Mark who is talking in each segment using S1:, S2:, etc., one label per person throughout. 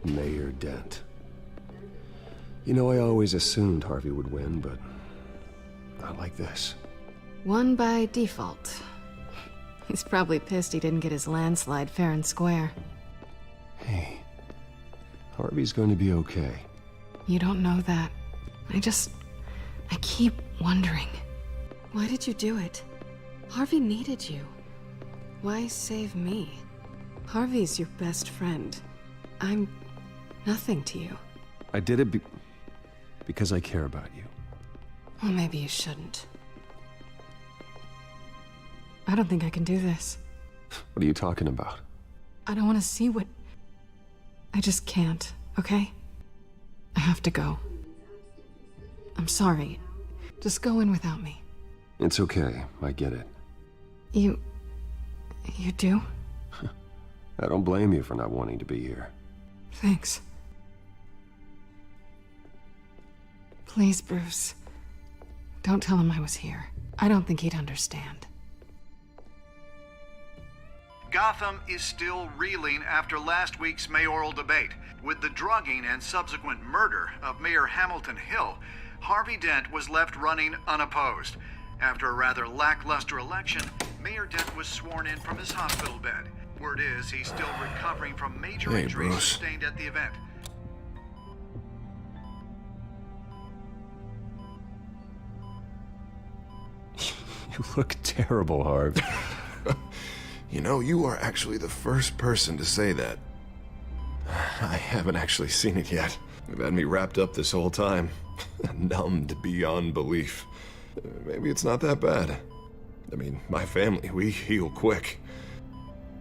S1: Mayor Dent. You know, I always assumed Harvey would win, but not like this.
S2: Won by default. He's probably pissed he didn't get his landslide fair and square.
S1: Hey, Harvey's going to be okay.
S2: You don't know that. I keep wondering. Why did you do it? Harvey needed you. Why save me? Harvey's your best friend. I'm nothing to you.
S1: I did it because I care about you.
S2: Well, maybe you shouldn't. I don't think I can do this.
S1: What are you talking about?
S2: I don't want to see what... I just can't, okay? I have to go. I'm sorry. Just go in without me.
S1: It's okay. I get it.
S2: You do?
S1: I don't blame you for not wanting to be here.
S2: Thanks. Please, Bruce. Don't tell him I was here. I don't think he'd understand.
S3: Gotham is still reeling after last week's mayoral debate. With the drugging and subsequent murder of Mayor Hamilton Hill, Harvey Dent was left running unopposed. After a rather lackluster election, Mayor Dent was sworn in from his hospital bed. Word is he's still recovering from major injuries sustained at the event.
S1: You look terrible, Harv.
S4: You know, you are actually the first person to say that. I haven't actually seen it yet. You've had me wrapped up this whole time. Numbed beyond belief. Maybe it's not that bad. I mean, my family, we heal quick.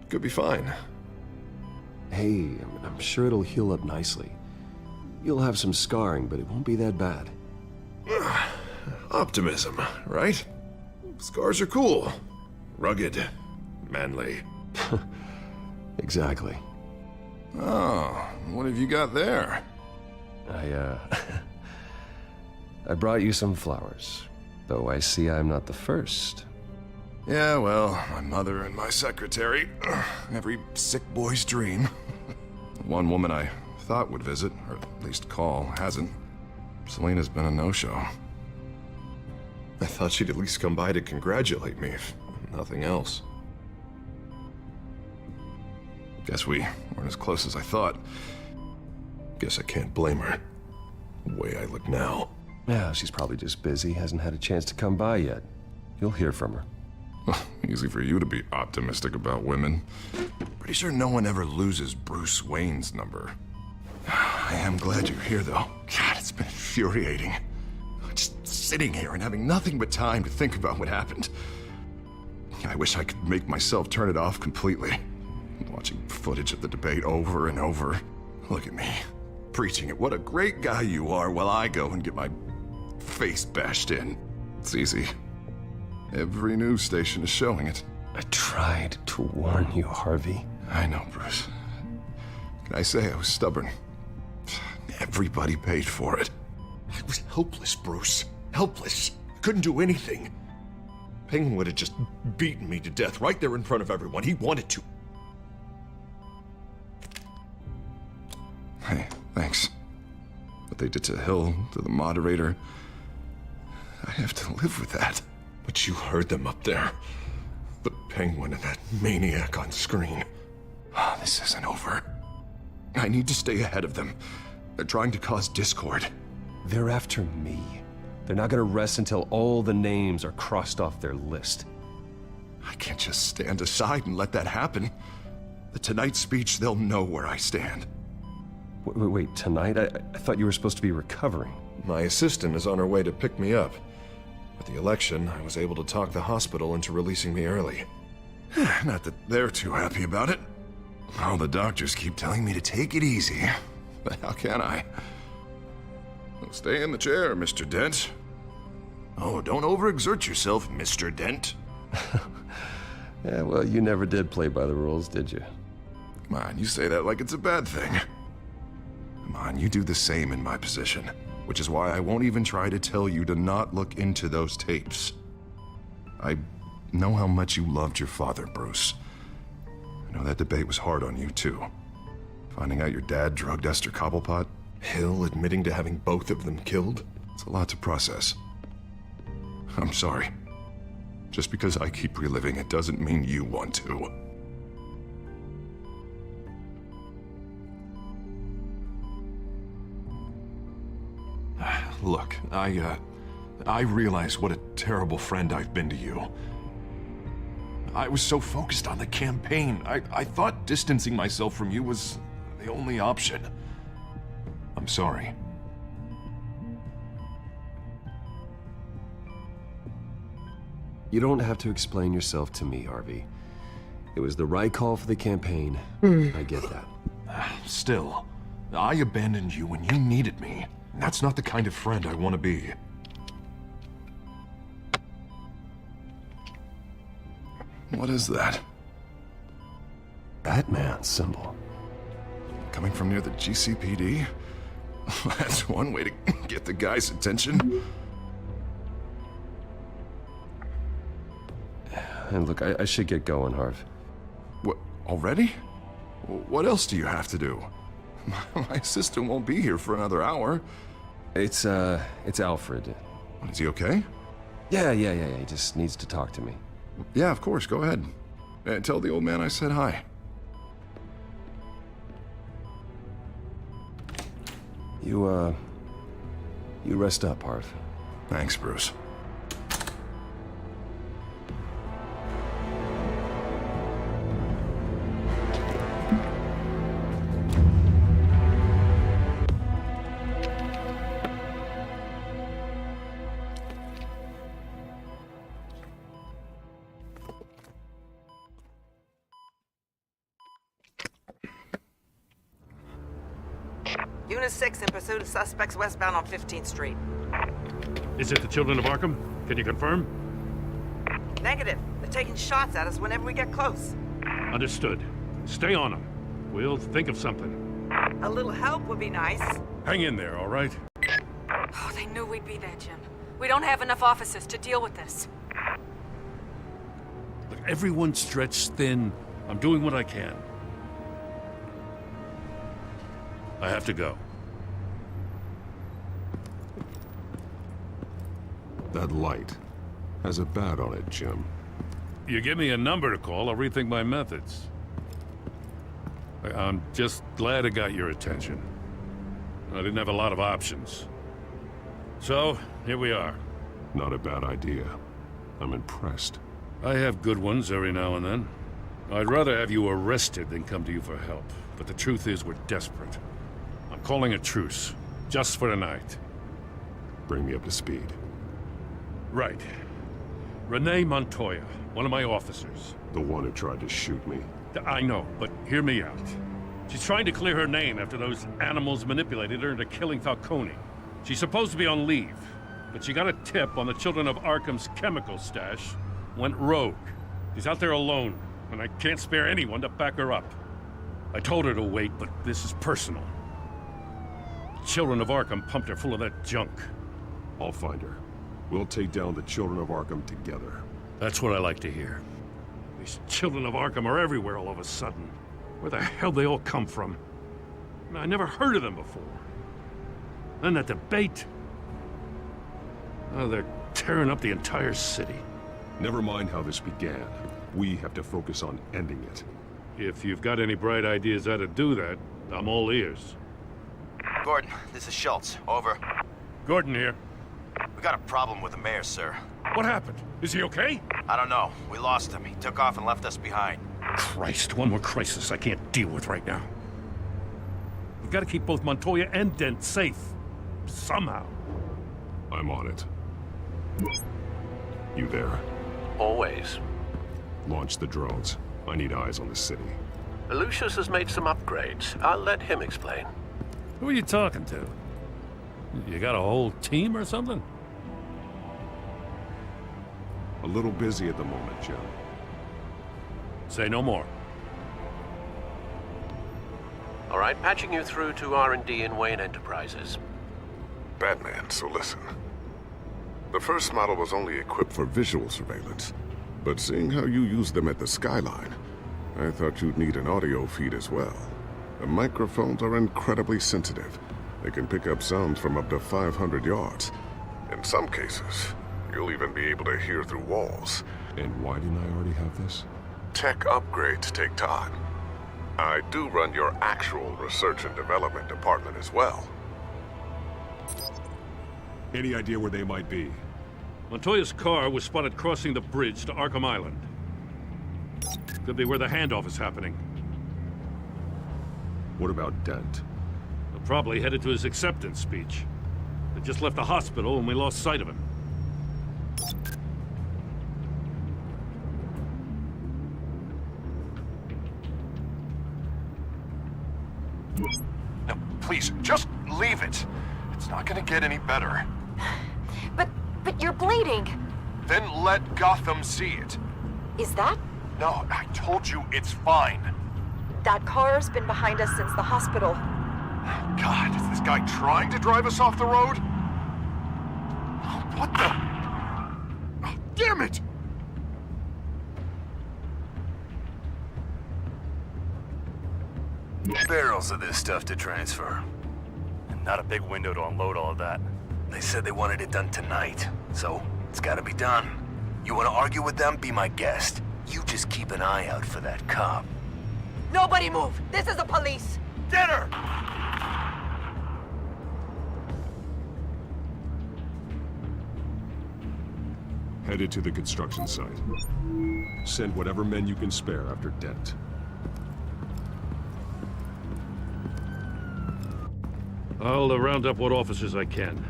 S4: Could be fine.
S1: Hey, I'm sure it'll heal up nicely. You'll have some scarring, but it won't be that bad.
S4: Optimism, right? Scars are cool. Rugged. Manly.
S1: Exactly.
S4: Oh, what have you got there?
S1: I brought you some flowers. Though I see I'm not the first.
S4: Yeah, well, my mother and my secretary. Every sick boy's dream. One woman I thought would visit, or at least call, hasn't. Selena's been a no-show. I thought she'd at least come by to congratulate me, if nothing else. Guess we weren't as close as I thought. Guess I can't blame her. The way I look now.
S1: Yeah, she's probably just busy, hasn't had a chance to come by yet. You'll hear from her.
S4: Easy for you to be optimistic about women. Pretty sure no one ever loses Bruce Wayne's number. I am glad you're here, though. God, it's been infuriating. Just sitting here and having nothing but time to think about what happened. I wish I could make myself turn it off completely. Watching footage of the debate over and over. Look at me, preaching at what a great guy you are while I go and get my face bashed in. It's easy. Every news station is showing it.
S1: I tried to warn you, Harvey.
S4: I know, Bruce. Can I say I was stubborn? Everybody paid for it. I was helpless, Bruce. Helpless. Couldn't do anything. Penguin would have just beaten me to death right there in front of everyone. He wanted to. Hey, thanks. What they did to Hill, to the moderator, I have to live with that. But you heard them up there. The Penguin and that maniac on screen. This isn't over. I need to stay ahead of them. They're trying to cause discord.
S1: They're after me. They're not gonna rest until all the names are crossed off their list.
S4: I can't just stand aside and let that happen. The Tonight speech, they'll know where I stand.
S1: Wait, tonight? I thought you were supposed to be recovering.
S4: My assistant is on her way to pick me up. With the election, I was able to talk the hospital into releasing me early. Not that they're too happy about it. All the doctors keep telling me to take it easy. But how can I? Well, stay in the chair, Mr. Dent. Oh, don't overexert yourself, Mr. Dent.
S1: Yeah, well, you never did play by the rules, did you?
S4: Come on, you say that like it's a bad thing. Come on, you do the same in my position. Which is why I won't even try to tell you to not look into those tapes. I know how much you loved your father, Bruce. I know that debate was hard on you, too. Finding out your dad drugged Esther Cobblepot, Hill admitting to having both of them killed. It's a lot to process. I'm sorry. Just because I keep reliving it doesn't mean you want to. Look, I realize what a terrible friend I've been to you. I was so focused on the campaign. I thought distancing myself from you was the only option. I'm sorry.
S1: You don't have to explain yourself to me, Harvey. It was the right call for the campaign. I get that.
S4: Still, I abandoned you when you needed me. That's not the kind of friend I want to be. What is that?
S1: Batman symbol.
S4: Coming from near the GCPD? That's one way to get the guy's attention.
S1: And look, I should get going, Harv.
S4: What, already? What else do you have to do? My assistant won't be here for another hour.
S1: It's Alfred.
S4: Is he okay?
S1: Yeah, he just needs to talk to me.
S4: Yeah, of course, go ahead. Tell the old man I said hi.
S1: You rest up, Harv.
S4: Thanks, Bruce.
S5: Unit 6 in pursuit of suspects westbound on 15th Street.
S6: Is it the Children of Arkham? Can you confirm?
S5: Negative. They're taking shots at us whenever we get close.
S6: Understood. Stay on them. We'll think of something.
S5: A little help would be nice.
S6: Hang in there, all right?
S7: Oh, they knew we'd be there, Jim. We don't have enough officers to deal with this.
S6: Look, everyone's stretched thin. I'm doing what I can. I have to go.
S8: That light has a bat on it, Jim.
S6: You give me a number to call, I'll rethink my methods. I'm just glad it got your attention. I didn't have a lot of options. So, here we are.
S8: Not a bad idea. I'm impressed.
S6: I have good ones every now and then. I'd rather have you arrested than come to you for help. But the truth is, we're desperate. I'm calling a truce, just for tonight.
S8: Bring me up to speed.
S6: Right. Renee Montoya, one of my officers.
S8: The one who tried to shoot me.
S6: I know, but hear me out. She's trying to clear her name after those animals manipulated her into killing Falcone. She's supposed to be on leave, but she got a tip on the Children of Arkham's chemical stash, went rogue. She's out there alone, and I can't spare anyone to back her up. I told her to wait, but this is personal. The Children of Arkham pumped her full of that junk.
S8: I'll find her. We'll take down the Children of Arkham together.
S6: That's what I like to hear. These Children of Arkham are everywhere all of a sudden. Where the hell they all come from? I never heard of them before. Then that debate. Oh, they're tearing up the entire city.
S8: Never mind how this began. We have to focus on ending it.
S6: If you've got any bright ideas how to do that, I'm all ears.
S9: Gordon, this is Schultz. Over.
S6: Gordon here.
S9: We got a problem with the mayor, sir.
S6: What happened? Is he okay?
S9: I don't know. We lost him. He took off and left us behind.
S6: Christ, one more crisis I can't deal with right now. We've got to keep both Montoya and Dent safe. Somehow.
S8: I'm on it. You there?
S10: Always.
S8: Launch the drones. I need eyes on the city.
S10: Lucius has made some upgrades. I'll let him explain.
S6: Who are you talking to? You got a whole team or something?
S8: A little busy at the moment, Jim.
S6: Say no more.
S10: All right, patching you through to R&D in Wayne Enterprises.
S11: Batman, so listen. The first model was only equipped for visual surveillance, but seeing how you use them at the Skyline, I thought you'd need an audio feed as well. The microphones are incredibly sensitive. They can pick up sounds from up to 500 yards. In some cases, you'll even be able to hear through walls.
S8: And why didn't I already have this?
S11: Tech upgrades take time. I do run your actual research and development department as well.
S8: Any idea where they might be?
S6: Montoya's car was spotted crossing the bridge to Arkham Island. Could be where the handoff is happening.
S8: What about Dent?
S6: They're probably headed to his acceptance speech. They just left the hospital and we lost sight of him.
S4: Now, please, just leave it. It's not gonna get any better.
S12: But you're bleeding.
S4: Then let Gotham see it.
S12: Is that?
S4: No, I told you it's fine.
S12: That car's been behind us since the hospital.
S4: God, is this guy trying to drive us off the road? What the? Oh, damn it!
S9: Barrels of this stuff to transfer.
S13: And not a big window to unload all of that.
S9: They said they wanted it done tonight, so it's gotta be done. You wanna argue with them? Be my guest. You just keep an eye out for that cop.
S5: Nobody move! This is the police!
S9: Get her!
S8: Headed to the construction site. Send whatever men you can spare after Dent.
S6: I'll round up what officers I can.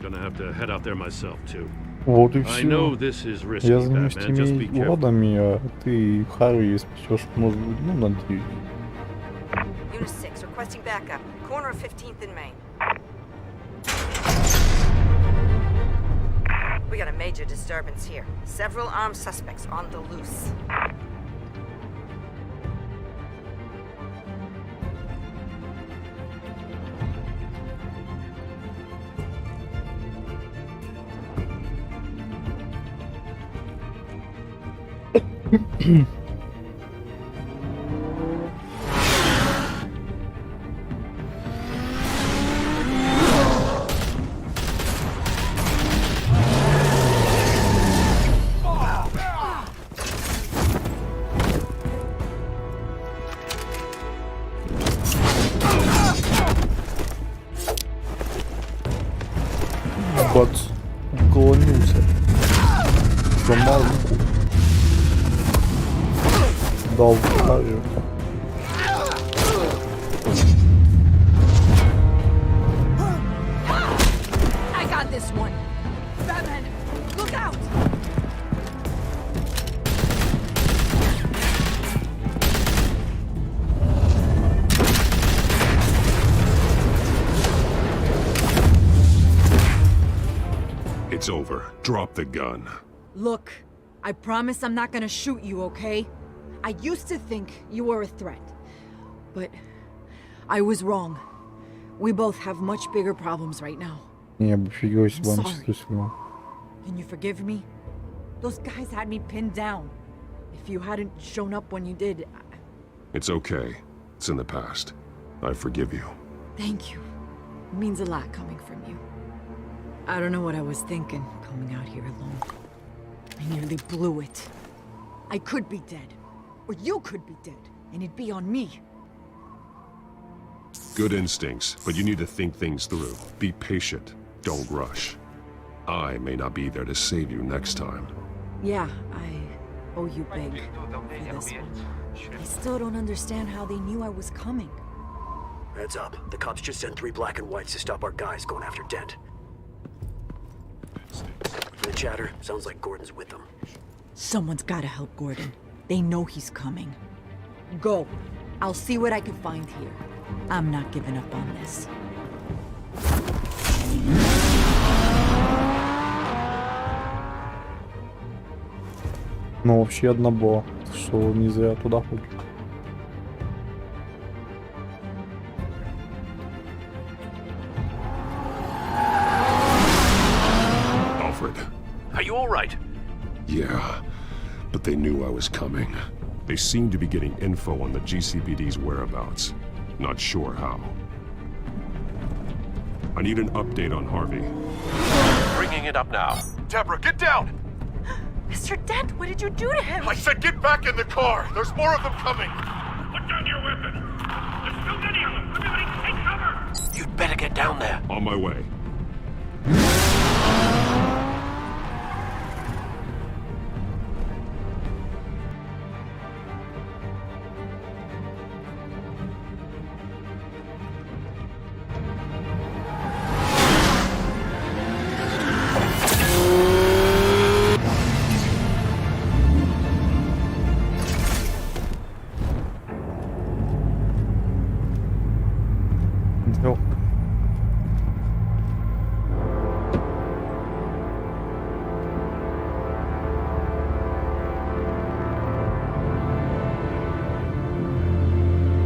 S6: Gonna have to head out there myself, too.
S14: Вот и
S6: I
S14: все.
S6: know this is risky,
S14: Я займусь
S6: Batman. Just be
S14: теми
S6: careful.
S14: уродами, а ты Харви спасешь, может быть, ну, надеюсь.
S5: Unit 6, requesting backup. Corner of 15th and Main. We got a major disturbance here. Several armed suspects on the loose.
S14: Бац. Уклонился. Сломал руку. Дал Харви.
S7: I got this one. Batman, look out!
S8: It's over. Drop the gun.
S15: Look, I promise I'm not gonna shoot you, okay? I used to think you were a threat, but I was wrong. We both have much bigger problems right now.
S14: Я бы фигел, если бы он чувствовал.
S15: Can you forgive me? Those guys had me pinned down. If you hadn't shown up when you did,
S8: It's okay. It's in the past. I forgive you.
S15: thank you. It means a lot coming from you. I don't know what I was thinking, coming out here alone. I nearly blew it. I could be dead. Or you could be dead, and it'd be on me.
S8: Good instincts, but you need to think things through. Be patient. Don't rush. I may not be there to save you next time.
S15: Yeah, I owe you big for this one. I still don't understand how they knew I was coming.
S16: Heads up. The cops just sent 3 black and whites to stop our guys going after Dent. From the chatter, sounds like Gordon's with them.
S15: Someone's gotta help Gordon. They know he's coming. Go. I'll see what I can find here. I'm not giving up on this.
S14: Ну, вообще однобо, что не зря туда ходит.
S8: Alfred.
S10: Are you all right?
S8: Yeah, but they knew I was coming. They seemed to be getting info on the GCPD's whereabouts. Not sure how. I need an update on Harvey.
S10: Bringing it up now.
S13: Deborah, get down!
S12: Mr. Dent, what did you do to him?
S13: I said get back in the car! There's more of them coming!
S6: Put down your weapon! There's too many of them! Everybody take cover!
S10: You'd better get down there.
S8: On my way.
S14: No.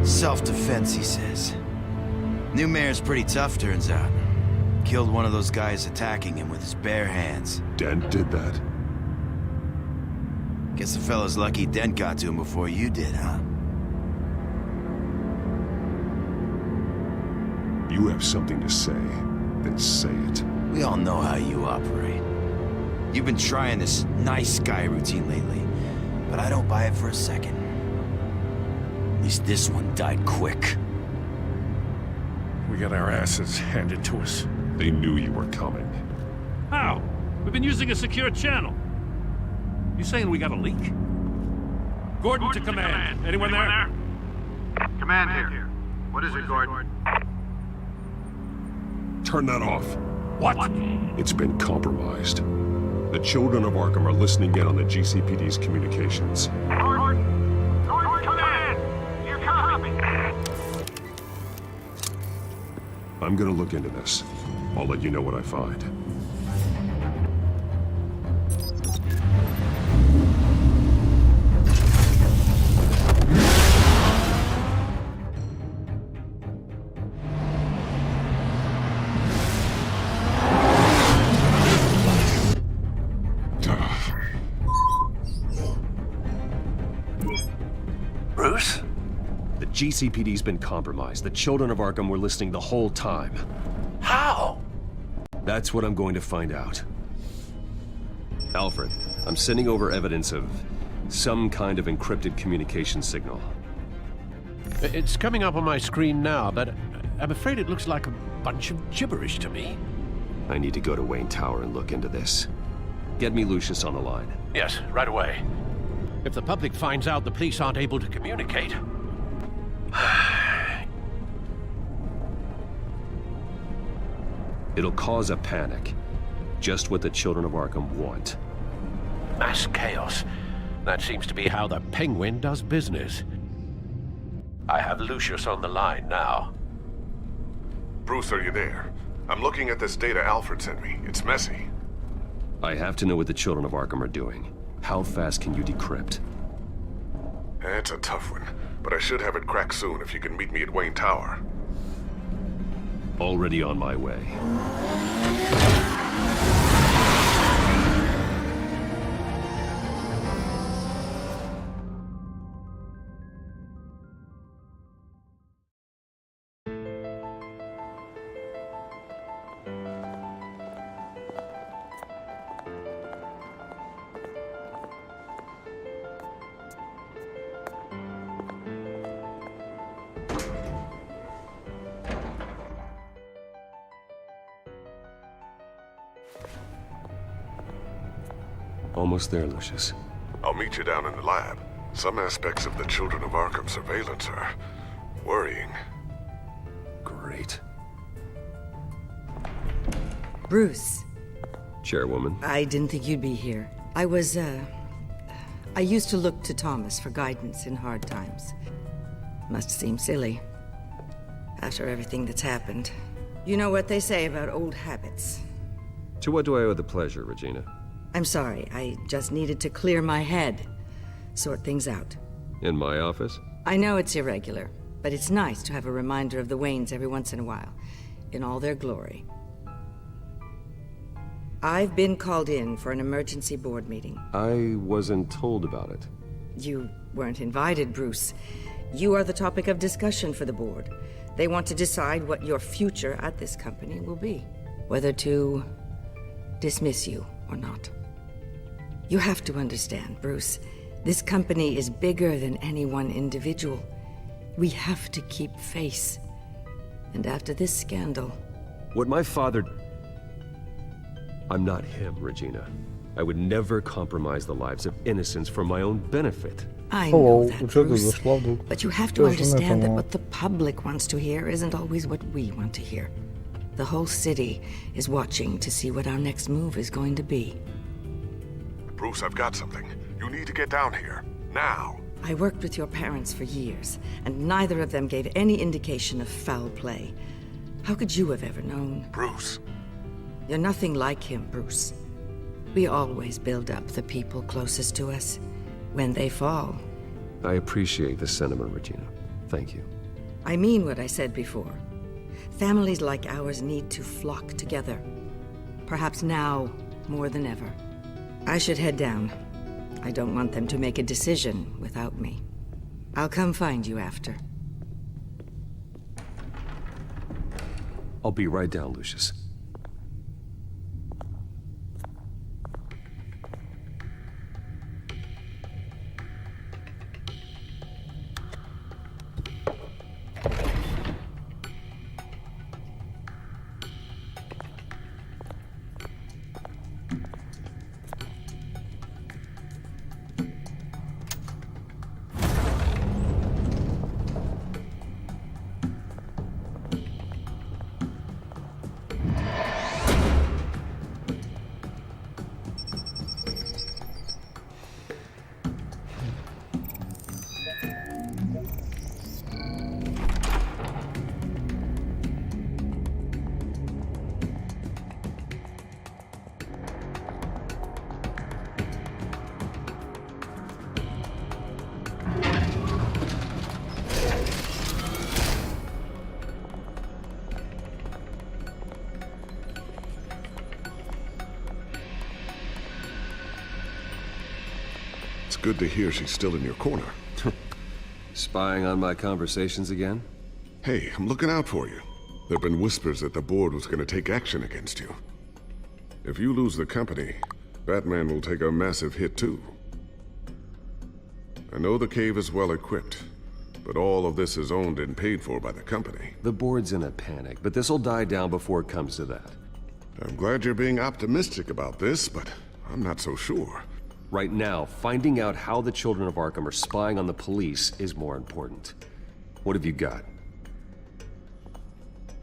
S17: Self-defense, he says. New mayor's pretty tough, turns out. Killed one of those guys attacking him with his bare hands.
S8: Dent did that?
S17: Guess the fella's lucky Dent got to him before you did, huh?
S8: You have something to say, then say it.
S17: We all know how you operate. You've been trying this nice guy routine lately, but I don't buy it for a second. At least this one died quick.
S6: We got our asses handed to us.
S8: They knew you were coming.
S6: How? We've been using a secure channel. You saying we got a leak? Gordon to command. Anyone there?
S3: Command here. What is it, Gordon?
S8: Turn that off.
S6: What?
S8: It's been compromised. The children of Arkham are listening in on the GCPD's communications.
S3: Gordon, command! You copy?
S8: I'm gonna look into this. I'll let you know what I find.
S10: Bruce?
S1: The GCPD's been compromised. The children of Arkham were listening the whole time.
S10: How?
S1: That's what I'm going to find out. Alfred, I'm sending over evidence of some kind of encrypted communication signal.
S10: It's coming up on my screen now, but I'm afraid it looks like a bunch of gibberish to me.
S1: I need to go to Wayne Tower and look into this. Get me Lucius on the line.
S10: Yes, right away. If the public finds out the police aren't able to communicate...
S1: It'll cause a panic. Just what the children of Arkham want.
S10: Mass chaos. That seems to be how the Penguin does business. I have Lucius on the line now.
S11: Bruce, are you there? I'm looking at this data Alfred sent me. It's messy.
S1: I have to know what the children of Arkham are doing. How fast can you decrypt?
S11: It's a tough one, but I should have it cracked soon if you can meet me at Wayne Tower.
S1: Already on my way. Almost there, Lucius.
S11: I'll meet you down in the lab. Some aspects of the Children of Arkham surveillance are worrying.
S1: Great.
S15: Bruce.
S1: Chairwoman.
S15: I didn't think you'd be here. I used to look to Thomas for guidance in hard times. Must seem silly. After everything that's happened. You know what they say about old habits.
S1: To what do I owe the pleasure, Regina?
S15: I'm sorry, I just needed to clear my head. Sort things out.
S1: In my office?
S15: I know it's irregular, but it's nice to have a reminder of the Waynes every once in a while, in all their glory. I've been called in for an emergency board meeting.
S1: I wasn't told about it.
S15: You weren't invited, Bruce.
S18: You are the topic of discussion for the board. They want to decide what your future at this company will be. Whether to dismiss you or not. You have to understand, Bruce. This company is bigger than any one individual. We have to keep face. And after this scandal...
S1: What my father... I'm not him, Regina. I would never compromise the lives of innocents for my own benefit.
S18: I know that, Bruce. But you have to understand that what the public wants to hear isn't always what we want to hear. The whole city is watching to see what our next move is going to be.
S11: Bruce, I've got something. You need to get down here. Now.
S18: I worked with your parents for years, and neither of them gave any indication of foul play. How could you have ever known?
S11: Bruce.
S18: You're nothing like him, Bruce. We always build up the people closest to us. When they fall...
S1: I appreciate the sentiment, Regina. Thank you.
S18: I mean what I said before. Families like ours need to flock together. Perhaps now, more than ever. I should head down. I don't want them to make a decision without me. I'll come find you after.
S1: I'll be right down, Lucius.
S11: It's good to hear she's still in your corner.
S1: Spying on my conversations again?
S11: Hey, I'm looking out for you. There have been whispers that the board was going to take action against you. If you lose the company, Batman will take a massive hit too. I know the cave is well equipped, but all of this is owned and paid for by the company.
S1: The board's in a panic, but this'll die down before it comes to that.
S11: I'm glad you're being optimistic about this, but I'm not so sure.
S1: Right now, finding out how the children of Arkham are spying on the police is more important. What have you got?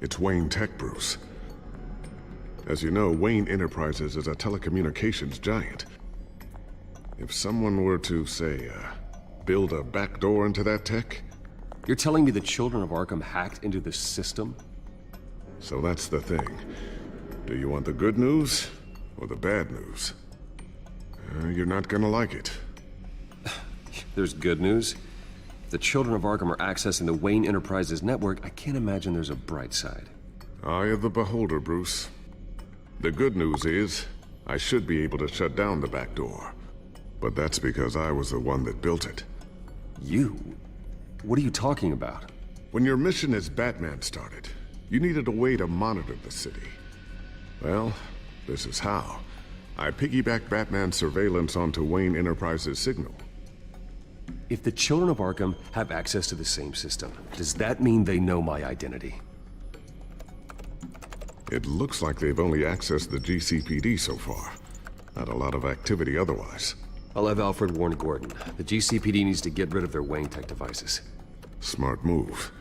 S11: It's Wayne Tech, Bruce. As you know, Wayne Enterprises is a telecommunications giant. If someone were to, say, build a backdoor into that tech...
S1: You're telling me the children of Arkham hacked into the system?
S11: So that's the thing. Do you want the good news or the bad news? You're not gonna like it.
S1: There's good news. If the children of Arkham are accessing the Wayne Enterprises network, I can't imagine there's a bright side.
S11: Eye of the beholder, Bruce. The good news is, I should be able to shut down the back door. But that's because I was the one that built it.
S1: You? What are you talking about?
S11: When your mission as Batman started, you needed a way to monitor the city. Well, this is how. I piggybacked Batman's surveillance onto Wayne Enterprises' signal.
S1: If the children of Arkham have access to the same system, does that mean they know my identity?
S11: It looks like they've only accessed the GCPD so far. Not a lot of activity otherwise.
S1: I'll have Alfred warn Gordon. The GCPD needs to get rid of their Wayne Tech devices.
S11: Smart move.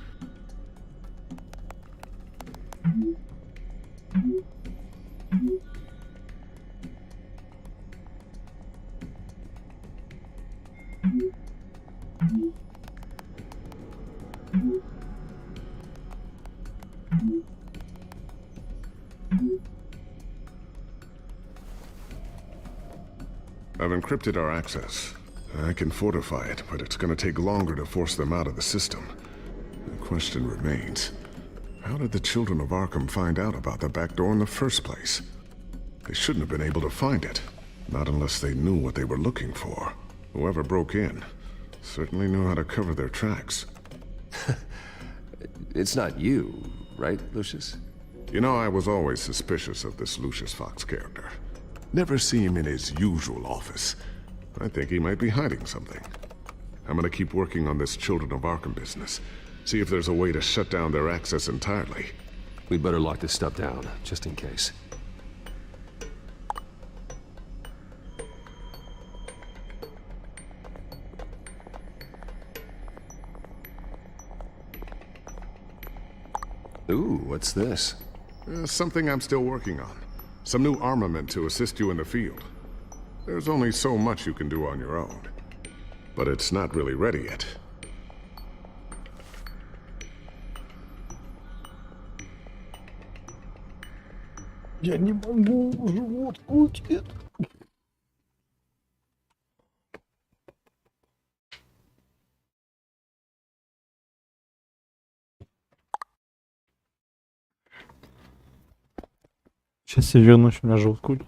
S11: I've encrypted our access. I can fortify it, but it's gonna take longer to force them out of the system. The question remains, how did the children of Arkham find out about the back door in the first place? They shouldn't have been able to find it. Not unless they knew what they were looking for. Whoever broke in certainly knew how to cover their tracks.
S1: It's not you, right, Lucius?
S11: You know, I was always suspicious of this Lucius Fox character. Never see him in his usual office. I think he might be hiding something. I'm gonna keep working on this Children of Arkham business. See if there's a way to shut down their access entirely.
S1: We'd better lock this stuff down, just in case. Ooh, what's this?
S11: Something I'm still working on. Some new armament to assist you in the field. There's only so much you can do on your own. But it's not really ready yet.
S14: Я не могу, живот крутит. Сейчас я вернусь, у меня живот крутит.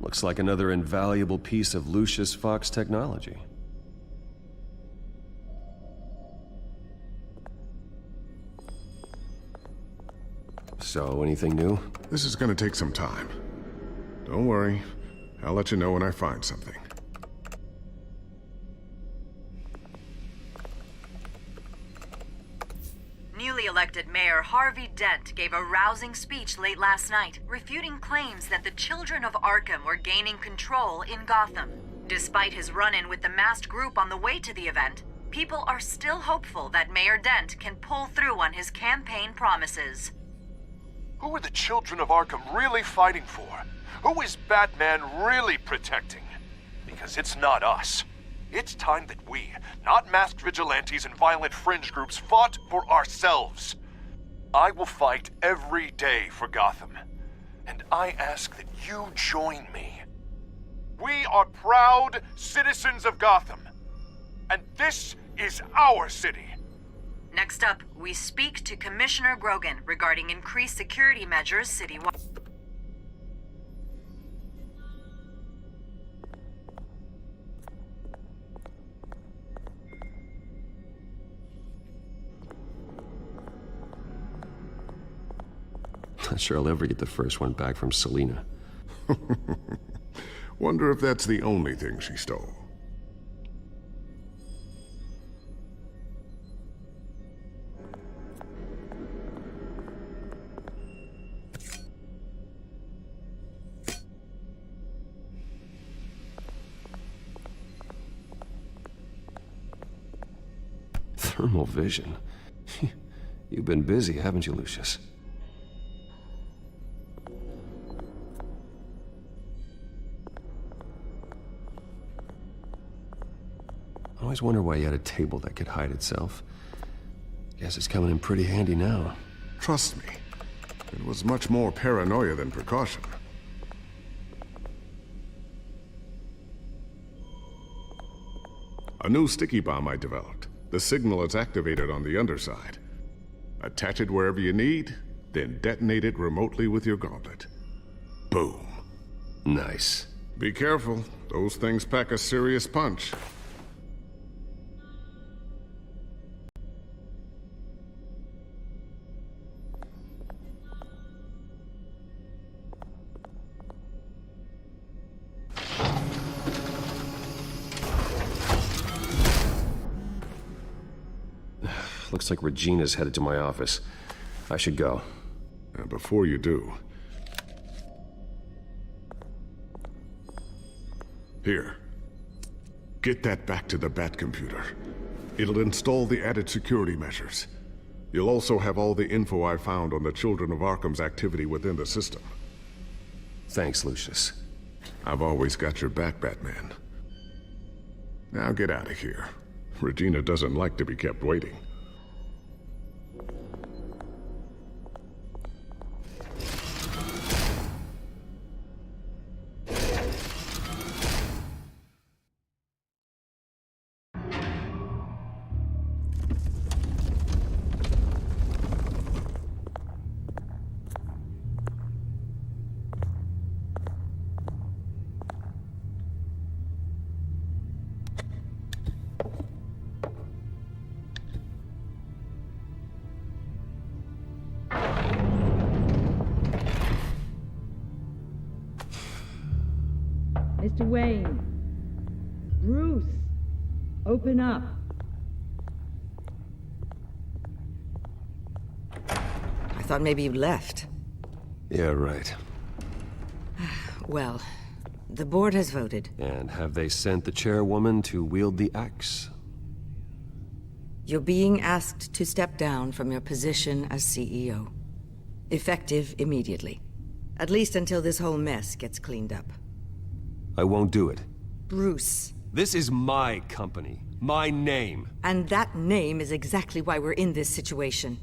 S1: Looks like another invaluable piece of Lucius Fox technology. So, anything new?
S11: This is gonna take some time. Don't worry. I'll let you know when I find something.
S19: Newly elected Mayor Harvey Dent gave a rousing speech late last night, refuting claims that the children of Arkham were gaining control in Gotham. Despite his run-in with the masked group on the way to the event, people are still hopeful that Mayor Dent can pull through on his campaign promises.
S13: Who are the children of Arkham really fighting for? Who is Batman really protecting? Because it's not us. It's time that we, not masked vigilantes and violent fringe groups, fought for ourselves. I will fight every day for Gotham. And I ask that you join me. We are proud citizens of Gotham. And this is our city.
S19: Next up, we speak to Commissioner Grogan regarding increased security measures citywide.
S1: Not sure I'll ever get the first one back from Selina.
S11: Wonder if that's the only thing she stole.
S1: Thermal vision. You've been busy, haven't you, Lucius? I always wonder why you had a table that could hide itself. Guess it's coming in pretty handy now.
S11: Trust me, it was much more paranoia than precaution. A new sticky bomb I developed. The signal is activated on the underside. Attach it wherever you need, then detonate it remotely with your gauntlet. Boom.
S1: Nice.
S11: Be careful. Those things pack a serious punch.
S1: Looks like Regina's headed to my office. I should go.
S11: And before you do... Here. Get that back to the Bat computer. It'll install the added security measures. You'll also have all the info I found on the Children of Arkham's activity within the system.
S1: Thanks, Lucius.
S11: I've always got your back, Batman. Now get out of here. Regina doesn't like to be kept waiting.
S20: Mr. Wayne. Bruce. Open up.
S18: I thought maybe you left.
S1: Yeah, right.
S18: Well, the board has voted.
S1: And have they sent the chairwoman to wield the axe?
S18: You're being asked to step down from your position as CEO. Effective immediately. At least until this whole mess gets cleaned up.
S1: I won't do it.
S18: Bruce.
S1: This is my company. My name.
S18: And that name is exactly why we're in this situation.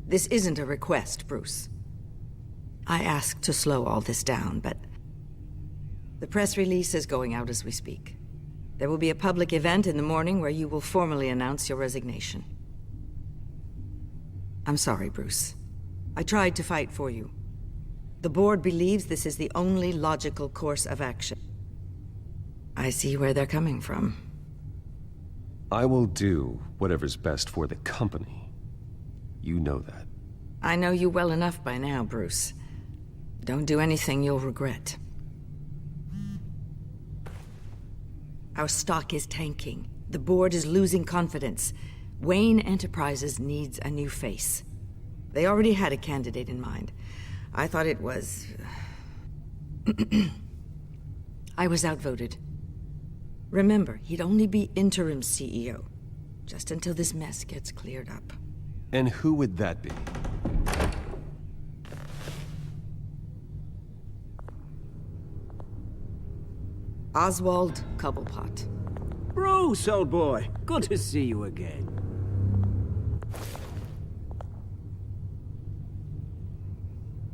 S18: This isn't a request, Bruce. I asked to slow all this down, but... the press release is going out as we speak. There will be a public event in the morning where you will formally announce your resignation. I'm sorry, Bruce. I tried to fight for you. The board believes this is the only logical course of action. I see where they're coming from.
S1: I will do whatever's best for the company. You know that.
S18: I know you well enough by now, Bruce. Don't do anything you'll regret. Our stock is tanking. The board is losing confidence. Wayne Enterprises needs a new face. They already had a candidate in mind. I thought it was... I was outvoted. Remember, he'd only be interim CEO, just until this mess gets cleared up.
S1: And who would that be?
S18: Oswald Cobblepot.
S16: Bruce, old boy. Good to see you again.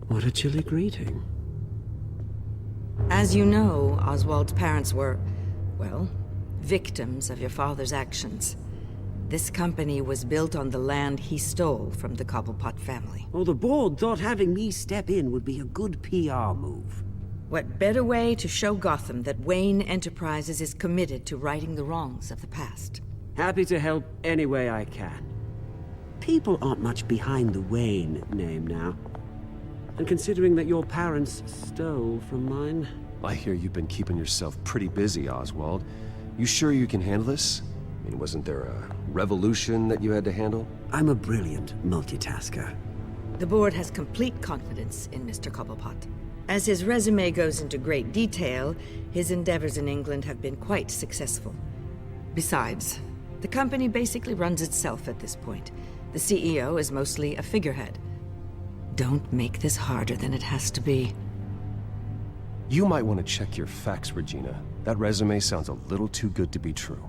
S16: What a chilly greeting.
S18: As you know, Oswald's parents were, well, victims of your father's actions. This company was built on the land he stole from the Cobblepot family.
S16: Well, the board thought having me step in would be a good PR move.
S18: What better way to show Gotham that Wayne Enterprises is committed to righting the wrongs of the past?
S16: Happy to help any way I can. People aren't much behind the Wayne name now. And considering that your parents stole from mine...
S1: I hear you've been keeping yourself pretty busy, Oswald. You sure you can handle this? I mean, wasn't there a revolution that you had to handle?
S16: I'm a brilliant multitasker.
S18: The board has complete confidence in Mr. Cobblepot. As his resume goes into great detail, his endeavors in England have been quite successful. Besides, the company basically runs itself at this point. The CEO is mostly a figurehead. Don't make this harder than it has to be.
S1: You might want to check your facts, Regina. That resume sounds a little too good to be true.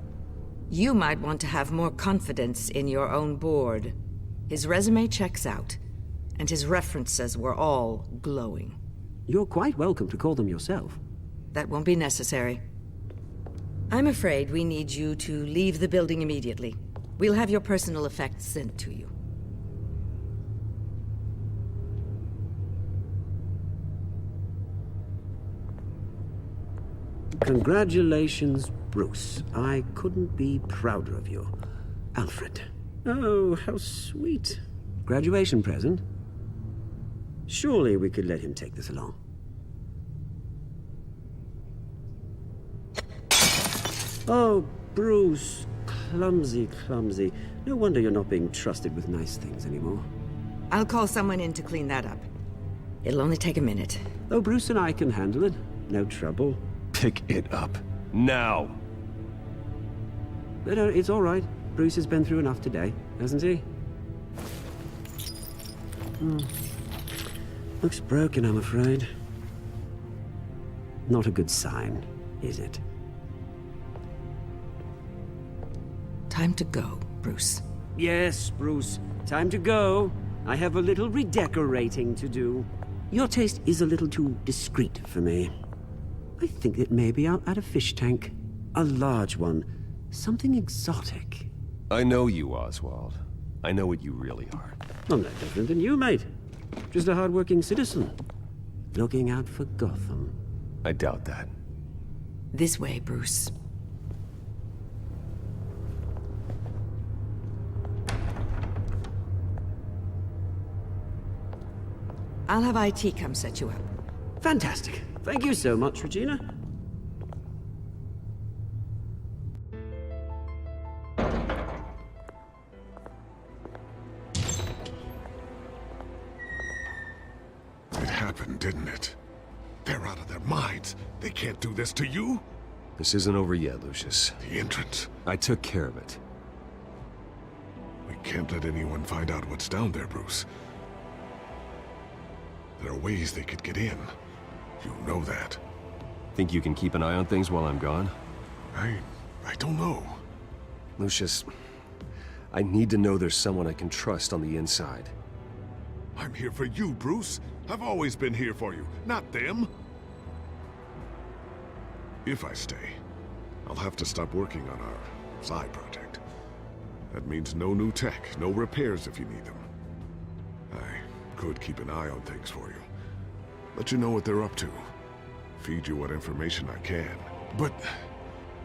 S18: You might want to have more confidence in your own board. His resume checks out, and his references were all glowing.
S16: You're quite welcome to call them yourself.
S18: That won't be necessary. I'm afraid we need you to leave the building immediately. We'll have your personal effects sent to you.
S16: Congratulations, Bruce. I couldn't be prouder of you. Alfred. Oh, how sweet. Graduation present? Surely we could let him take this along. Oh, Bruce. Clumsy, clumsy. No wonder you're not being trusted with nice things anymore.
S18: I'll call someone in to clean that up. It'll only take a minute.
S16: Oh, Bruce and I can handle it. No trouble.
S1: Pick it up. Now!
S16: But it's all right. Bruce has been through enough today, hasn't he? Looks broken, I'm afraid. Not a good sign, is it?
S18: Time to go, Bruce.
S16: Yes, Bruce. Time to go. I have a little redecorating to do. Your taste is a little too discreet for me. I think that maybe I'll add a fish tank. A large one. Something exotic.
S1: I know you, Oswald. I know what you really are.
S16: I'm no different than you, mate. Just a hard-working citizen. Looking out for Gotham.
S1: I doubt that.
S18: This way, Bruce. I'll have IT come set you up.
S16: Fantastic. Thank you so much, Regina.
S11: It happened, didn't it? They're out of their minds. They can't do this to you.
S1: This isn't over yet, Lucius.
S11: The entrance.
S1: I took care of it.
S11: We can't let anyone find out what's down there, Bruce. There are ways they could get in. You know that.
S1: Think you can keep an eye on things while I'm gone?
S11: I don't know.
S1: Lucius, I need to know there's someone I can trust on the inside.
S11: I'm here for you, Bruce. I've always been here for you, not them. If I stay, I'll have to stop working on our side project. That means no new tech, no repairs if you need them. I could keep an eye on things for you. Let you know what they're up to. Feed you what information I can. But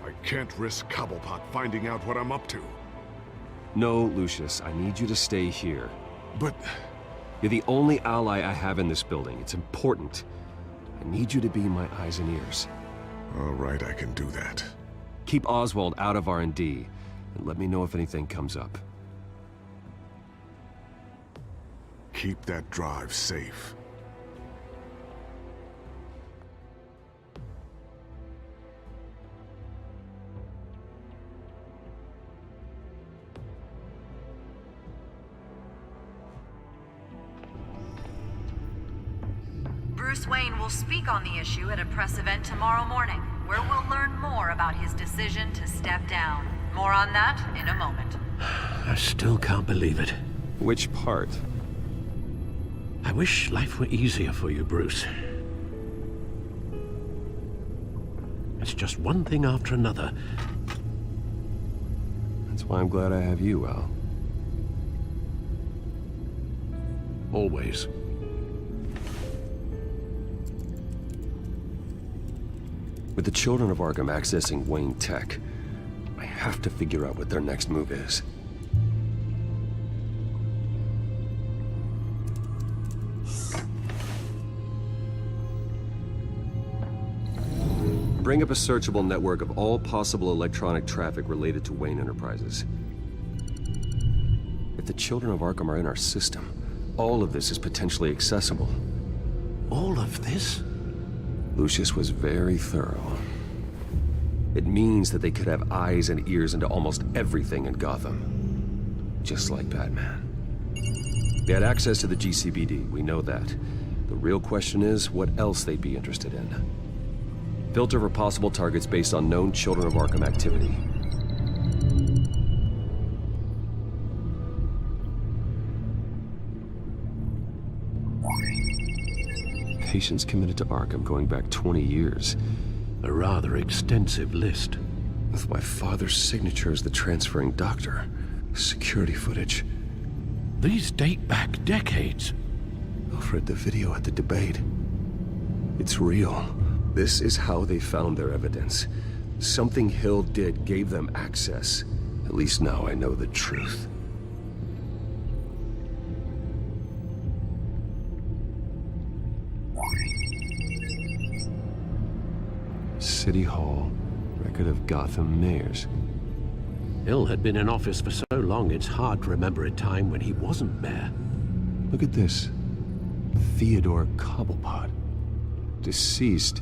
S11: I can't risk Cobblepot finding out what I'm up to.
S1: No, Lucius, I need you to stay here.
S11: But...
S1: You're the only ally I have in this building. It's important. I need you to be my eyes and ears.
S11: All right, I can do that.
S1: Keep Oswald out of R&D, and let me know if anything comes up.
S11: Keep that drive safe.
S19: Bruce Wayne will speak on the issue at a press event tomorrow morning, where we'll learn more about his decision to step down. More on that in a moment.
S10: I still can't believe it.
S1: Which part?
S10: I wish life were easier for you, Bruce. It's just one thing after another.
S1: That's why I'm glad I have you, Al.
S10: Always.
S1: With the children of Arkham accessing Wayne Tech, I have to figure out what their next move is. Bring up a searchable network of all possible electronic traffic related to Wayne Enterprises. If the children of Arkham are in our system, all of this is potentially accessible.
S10: All of this?
S1: Lucius was very thorough. It means that they could have eyes and ears into almost everything in Gotham. Just like Batman. They had access to the GCBD, we know that. The real question is, what else they'd be interested in. Filter for possible targets based on known Children of Arkham activity. Patients committed to Arkham going back 20 years.
S10: A rather extensive list.
S1: With my father's signature as the transferring doctor. Security footage.
S10: These date back decades.
S1: Alfred, the video at the debate. It's real. This is how they found their evidence. Something Hill did gave them access. At least now I know the truth. City Hall, record of Gotham mayors.
S10: Hill had been in office for so long, it's hard to remember a time when he wasn't mayor.
S1: Look at this. Theodore Cobblepot. Deceased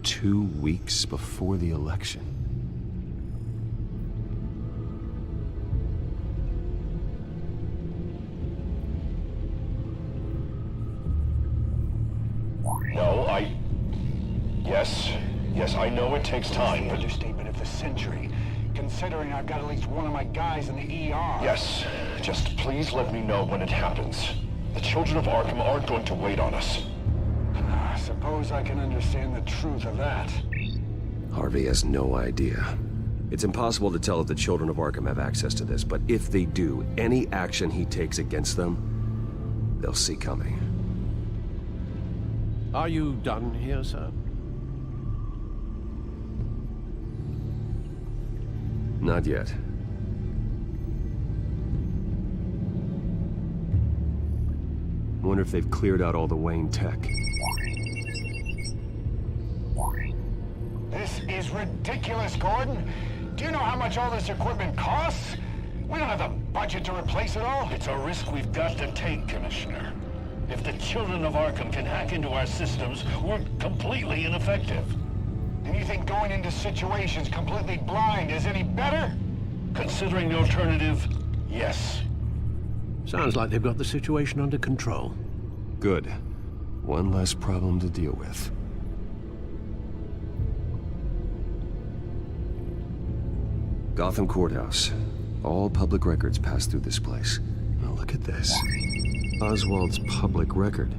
S1: 2 weeks before the election.
S21: No, Yes, I know it takes time, but...
S22: Understatement of the century, considering I've got at least one of my guys in the ER.
S21: Yes, just please let me know when it happens. The children of Arkham aren't going to wait on us.
S22: I suppose I can understand the truth of that.
S1: Harvey has no idea. It's impossible to tell if the children of Arkham have access to this, but if they do, any action he takes against them, they'll see coming.
S10: Are you done here, sir?
S1: Not yet. Wonder if they've cleared out all the Wayne tech.
S22: This is ridiculous, Gordon. Do you know how much all this equipment costs? We don't have the budget to replace it all.
S21: It's a risk we've got to take, Commissioner. If the children of Arkham can hack into our systems, we're completely ineffective.
S22: And you think going into situations completely blind is any better?
S21: Considering the alternative, yes.
S10: Sounds like they've got the situation under control.
S1: Good. One less problem to deal with. Gotham Courthouse. All public records pass through this place. Now look at this. Oswald's public record.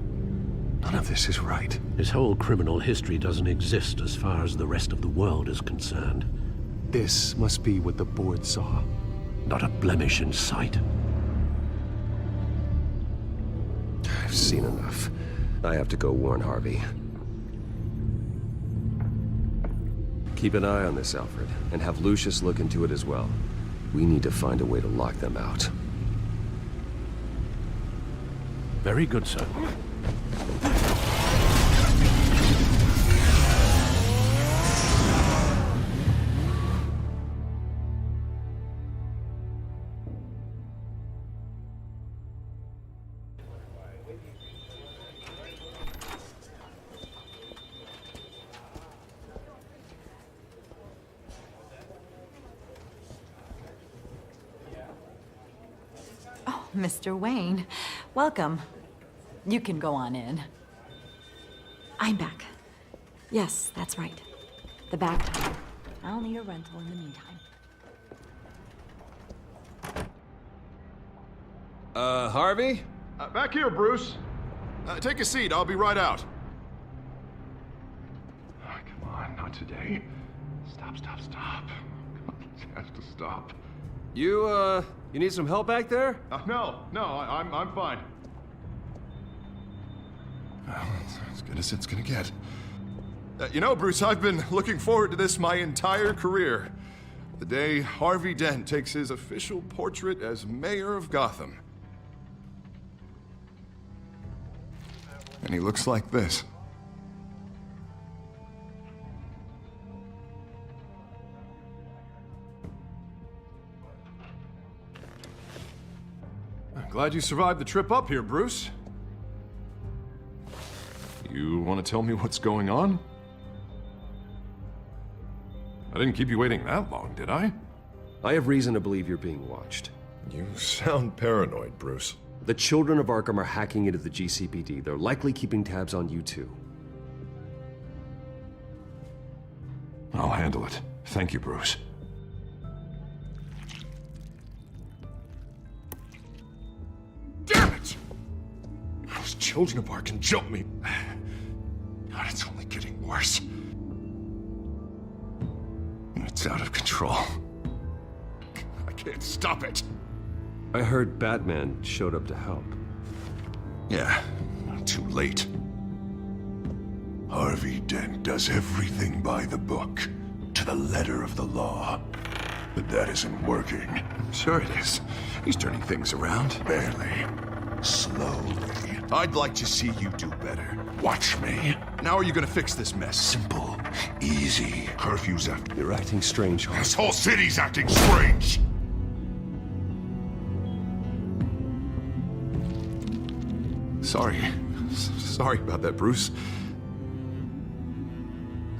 S1: None of this is right.
S10: His whole criminal history doesn't exist as far as the rest of the world is concerned.
S1: This must be what the board saw.
S10: Not a blemish in sight.
S1: I've seen enough. I have to go warn Harvey. Keep an eye on this, Alfred, and have Lucius look into it as well. We need to find a way to lock them out.
S10: Very good, sir.
S2: Mr. Wayne, welcome. You can go on in. I'm back. Yes, that's right. The back time. I'll need a rental in the meantime.
S1: Harvey?
S4: Back here, Bruce. Take a seat, I'll be right out. Oh, come on, not today. Stop. It has to stop.
S1: You need some help back there?
S4: No, I'm fine. Well, it's as good as it's gonna get. You know, Bruce, I've been looking forward to this my entire career. The day Harvey Dent takes his official portrait as mayor of Gotham. And he looks like this. Glad you survived the trip up here, Bruce. You want to tell me what's going on? I didn't keep you waiting that long, did I?
S1: I have reason to believe you're being watched.
S4: You sound paranoid, Bruce.
S1: The children of Arkham are hacking into the GCPD. They're likely keeping tabs on you too.
S4: I'll handle it. Thank you, Bruce. Damn it! Those children of Arkham jumped me. God, it's only getting worse. It's out of control. I can't stop it.
S1: I heard Batman showed up to help.
S4: Yeah, too late. Harvey Dent does everything by the book, to the letter of the law. But that isn't working. Sure it is. He's turning things around. Barely. Slowly. I'd like to see you do better. Watch me. Now are you gonna fix this mess? Simple. Easy. Curfew's after.
S1: You're acting strange, Harvey.
S4: This whole city's acting strange! Sorry about that, Bruce.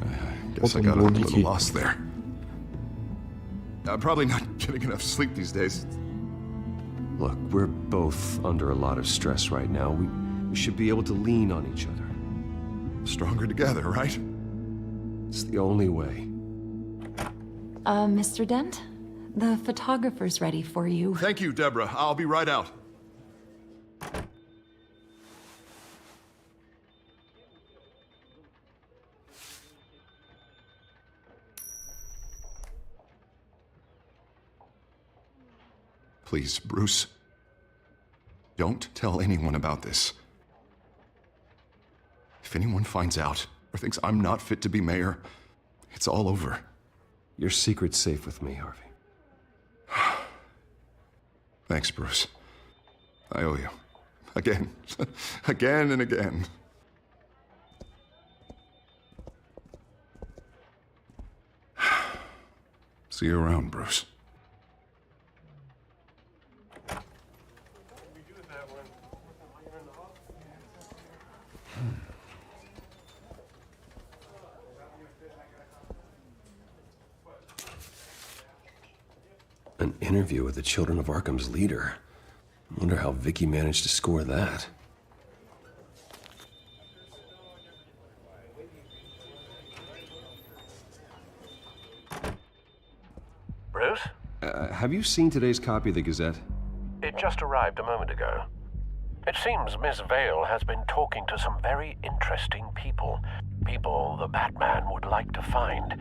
S4: I guess I got a little lost there. I'm probably not getting enough sleep these days.
S1: Look, we're both under a lot of stress right now. We should be able to lean on each other.
S4: Stronger together, right?
S1: It's the only way.
S2: Mr. Dent? The photographer's ready for you.
S4: Thank you, Deborah. I'll be right out. Please, Bruce. Don't tell anyone about this. If anyone finds out or thinks I'm not fit to be mayor, it's all over.
S1: Your secret's safe with me, Harvey.
S4: Thanks, Bruce. I owe you. Again. Again and again. See you around, Bruce.
S1: An interview with the Children of Arkham's leader. I wonder how Vicky managed to score that.
S10: Bruce?
S1: Have you seen today's copy of the Gazette?
S10: It just arrived a moment ago. It seems Miss Vale has been talking to some very interesting people. People the Batman would like to find.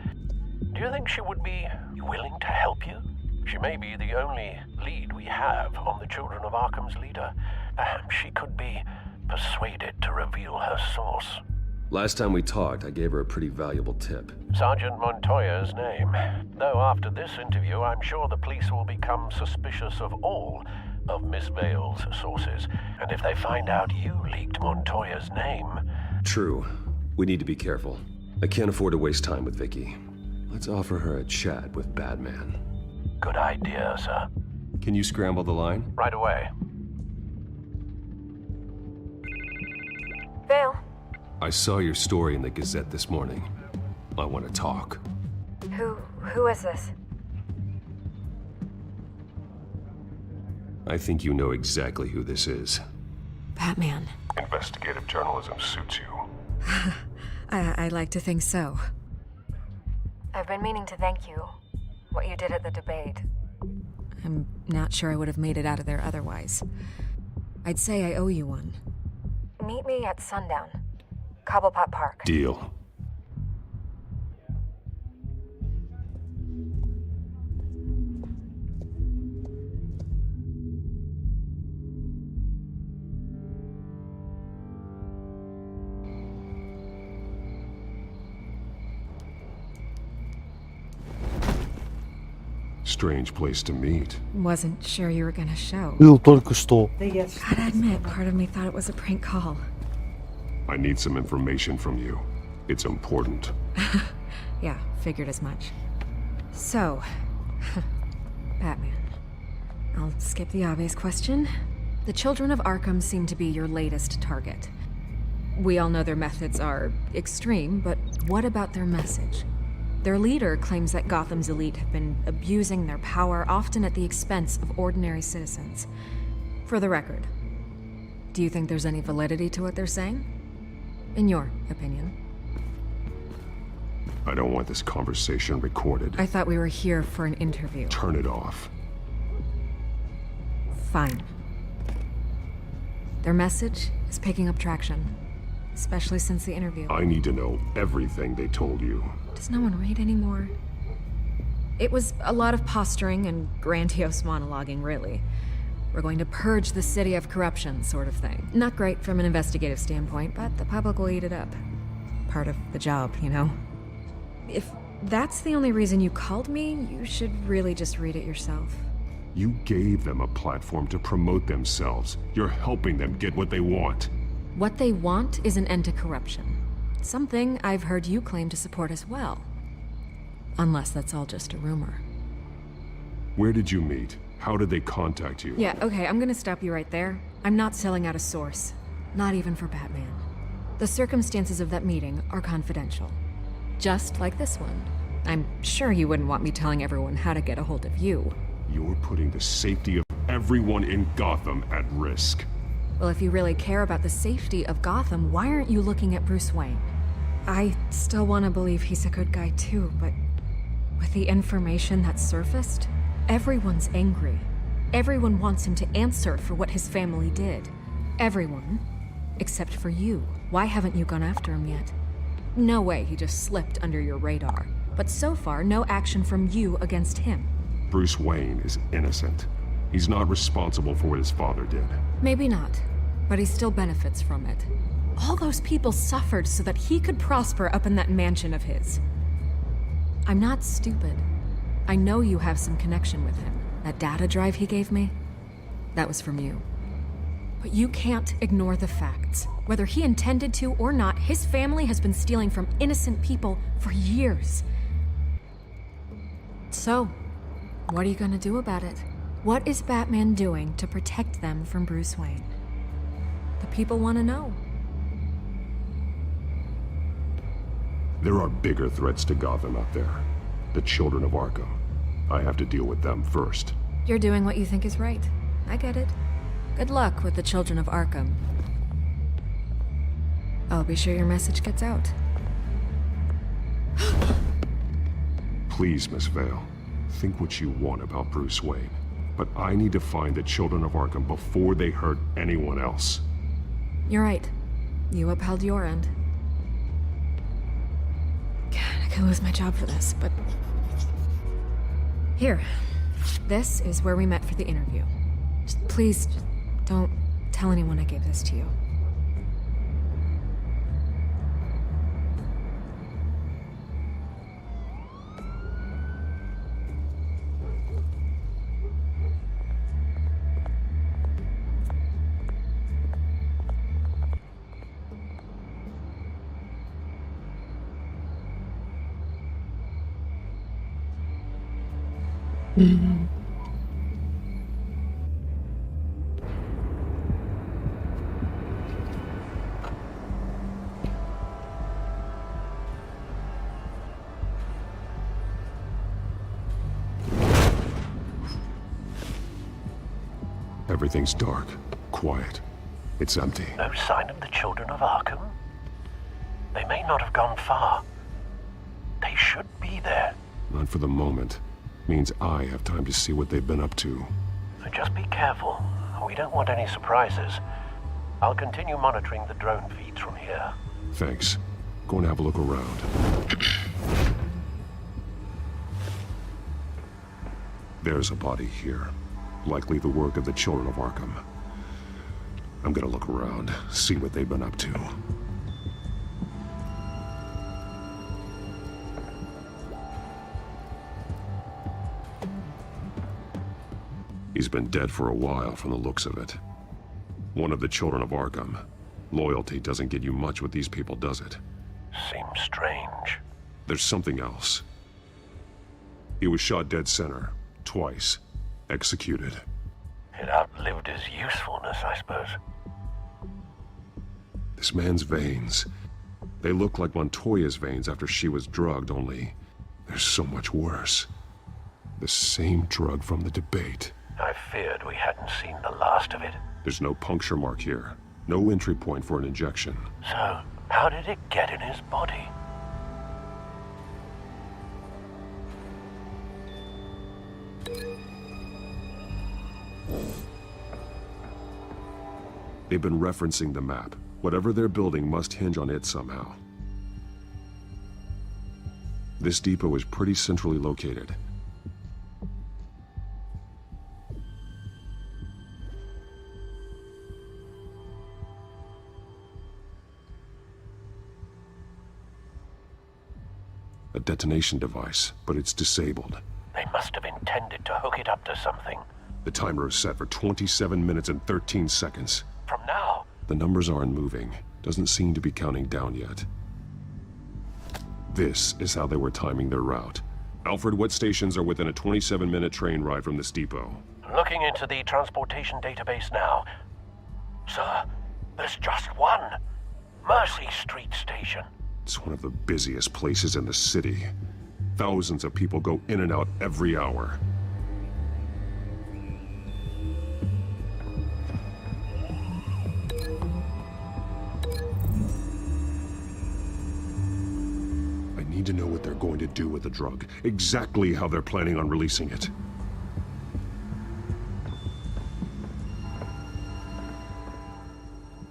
S10: Do you think she would be willing to help you? She may be the only lead we have on the Children of Arkham's leader. Perhaps she could be persuaded to reveal her source.
S1: Last time we talked, I gave her a pretty valuable tip.
S10: Sergeant Montoya's name. Though after this interview, I'm sure the police will become suspicious of all of Miss Vale's sources. And if they find out you leaked Montoya's name...
S1: True. We need to be careful. I can't afford to waste time with Vicky. Let's offer her a chat with Batman.
S10: Good idea, sir.
S1: Can you scramble the line?
S10: Right away.
S7: Vale.
S1: I saw your story in the Gazette this morning. I want to talk.
S7: Who is this?
S1: I think you know exactly who this is.
S2: Batman.
S11: Investigative journalism suits you.
S2: I like to think so.
S7: I've been meaning to thank you. What you did at the debate.
S2: I'm not sure I would have made it out of there otherwise. I'd say I owe you one.
S7: Meet me at sundown. Cobblepot Park.
S1: Deal.
S8: Strange place to meet.
S2: Wasn't sure you were gonna show.
S14: Был только что.
S2: Gotta admit, part of me thought it was a prank call.
S8: I need some information from you. It's important.
S2: Yeah, figured as much. So, Batman. I'll skip the obvious question. The children of Arkham seem to be your latest target. We all know their methods are extreme, but what about their message? Their leader claims that Gotham's elite have been abusing their power, often at the expense of ordinary citizens. For the record, do you think there's any validity to what they're saying? In your opinion?
S8: I don't want this conversation recorded.
S2: I thought we were here for an interview.
S8: Turn it off.
S2: Fine. Their message is picking up traction, especially since the interview.
S8: I need to know everything they told you.
S2: Does no one read anymore? It was a lot of posturing and grandiose monologuing, really. We're going to purge the city of corruption, sort of thing. Not great from an investigative standpoint, but the public will eat it up. Part of the job, you know? If that's the only reason you called me, you should really just read it yourself.
S8: You gave them a platform to promote themselves. You're helping them get what they want.
S2: What they want is an end to corruption. Something I've heard you claim to support as well. Unless that's all just a rumor.
S8: Where did you meet? How did they contact you?
S2: Yeah, okay, I'm gonna stop you right there. I'm not selling out a source. Not even for Batman. The circumstances of that meeting are confidential. Just like this one. I'm sure you wouldn't want me telling everyone how to get a hold of you.
S8: You're putting the safety of everyone in Gotham at risk.
S2: Well, if you really care about the safety of Gotham, why aren't you looking at Bruce Wayne? I still want to believe he's a good guy too, but with the information that surfaced, everyone's angry. Everyone wants him to answer for what his family did. Everyone, except for you. Why haven't you gone after him yet? No way he just slipped under your radar. But so far, no action from you against him.
S8: Bruce Wayne is innocent. He's not responsible for what his father did.
S2: Maybe not, but he still benefits from it. All those people suffered so that he could prosper up in that mansion of his. I'm not stupid. I know you have some connection with him. That data drive he gave me, that was from you. But you can't ignore the facts. Whether he intended to or not, his family has been stealing from innocent people for years. So, what are you gonna do about it? What is Batman doing to protect them from Bruce Wayne? The people want to know.
S8: There are bigger threats to Gotham out there. The children of Arkham. I have to deal with them first.
S2: You're doing what you think is right. I get it. Good luck with the children of Arkham. I'll be sure your message gets out.
S8: Please, Miss Vale. Think what you want about Bruce Wayne. But I need to find the children of Arkham before they hurt anyone else.
S2: You're right. You upheld your end. God, I could lose my job for this, but... Here. This is where we met for the interview. Please, don't tell anyone I gave this to you.
S8: Everything's dark, quiet. It's empty.
S10: No sign of the children of Arkham? They may not have gone far. They should be there.
S8: Not for the moment. Means I have time to see what they've been up to.
S10: Just be careful. We don't want any surprises. I'll continue monitoring the drone feeds from here.
S8: Thanks. Go and have a look around. There's a body here. Likely the work of the children of Arkham. I'm gonna look around, see what they've been up to. He's been dead for a while from the looks of it. One of the children of Arkham. Loyalty doesn't get you much with these people, does it?
S10: Seems strange.
S8: There's something else. He was shot dead center, twice. Executed.
S10: It outlived his usefulness, I suppose.
S8: This man's veins. They look like Montoya's veins after she was drugged, only they're so much worse. The same drug from the debate.
S10: I feared we hadn't seen the last of it.
S8: There's no puncture mark here. No entry point for an injection.
S10: So, how did it get in his body?
S8: They've been referencing the map. Whatever they're building must hinge on it somehow. This depot is pretty centrally located. A detonation device, but it's disabled.
S10: They must have intended to hook it up to something.
S8: The timer is set for 27 minutes and 13 seconds.
S10: From now?
S8: The numbers aren't moving. Doesn't seem to be counting down yet. This is how they were timing their route. Alfred, what stations are within a 27-minute train ride from this depot?
S10: Looking into the transportation database now. Sir, there's just one. Mercy Street Station.
S8: It's one of the busiest places in the city. Thousands of people go in and out every hour. I need to know what they're going to do with the drug. Exactly how they're planning on releasing it.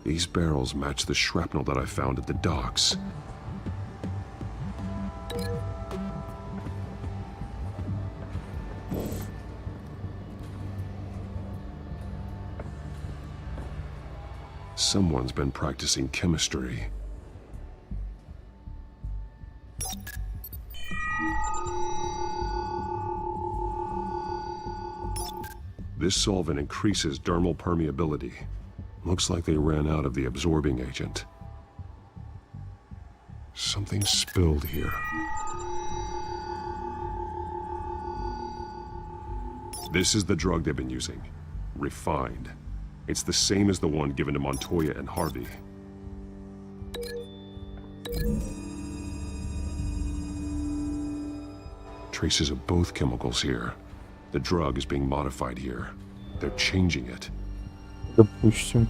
S8: These barrels match the shrapnel that I found at the docks. Someone's been practicing chemistry. This solvent increases dermal permeability. Looks like they ran out of the absorbing agent. Something spilled here. This is the drug they've been using. Refined. It's the same as the one given to Montoya and Harvey. Traces of both chemicals here. The drug is being modified here. They're changing it.
S14: Допустим.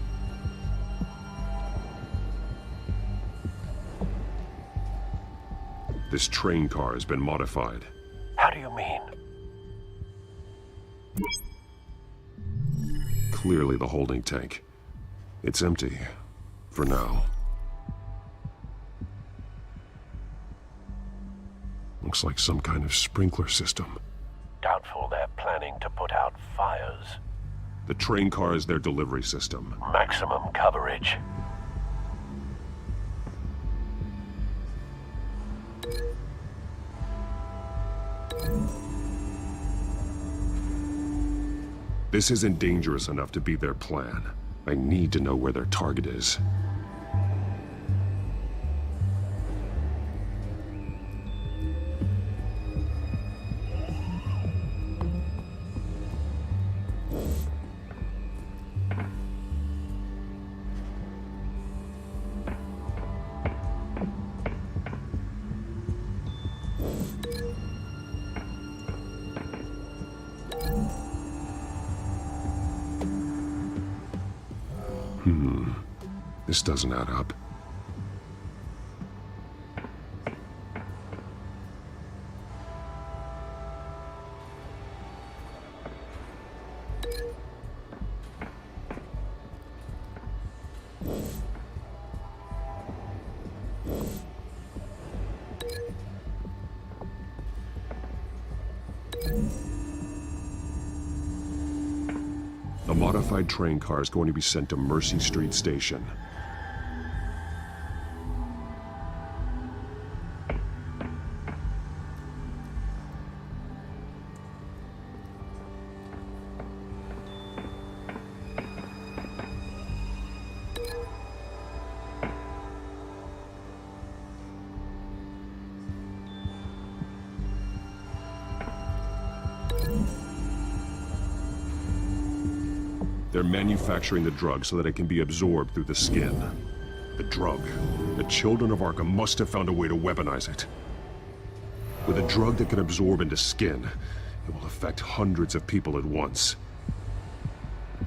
S8: This train car has been modified.
S10: How do you mean?
S8: Clearly the holding tank. It's empty. For now. Looks like some kind of sprinkler system.
S10: Doubtful they're planning to put out fires.
S8: The train car is their delivery system.
S10: Maximum coverage.
S8: This isn't dangerous enough to be their plan. I need to know where their target is. This doesn't add up. A modified train car is going to be sent to Mercy Street Station. They're manufacturing the drug so that it can be absorbed through the skin. The drug. The children of Arkham must have found a way to weaponize it. With a drug that can absorb into skin, it will affect hundreds of people at once.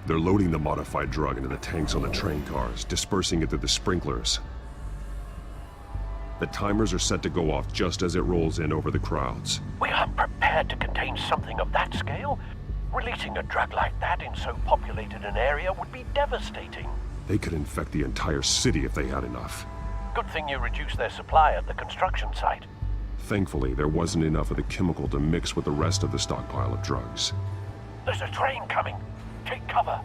S8: They're loading the modified drug into the tanks on the train cars, dispersing it through the sprinklers. The timers are set to go off just as it rolls in over the crowds.
S10: We aren't prepared to contain something of that scale. Releasing a drug like that in so populated an area would be devastating.
S8: They could infect the entire city if they had enough.
S10: Good thing you reduced their supply at the construction site.
S8: Thankfully, there wasn't enough of the chemical to mix with the rest of the stockpile of drugs.
S10: There's a train coming. Take cover.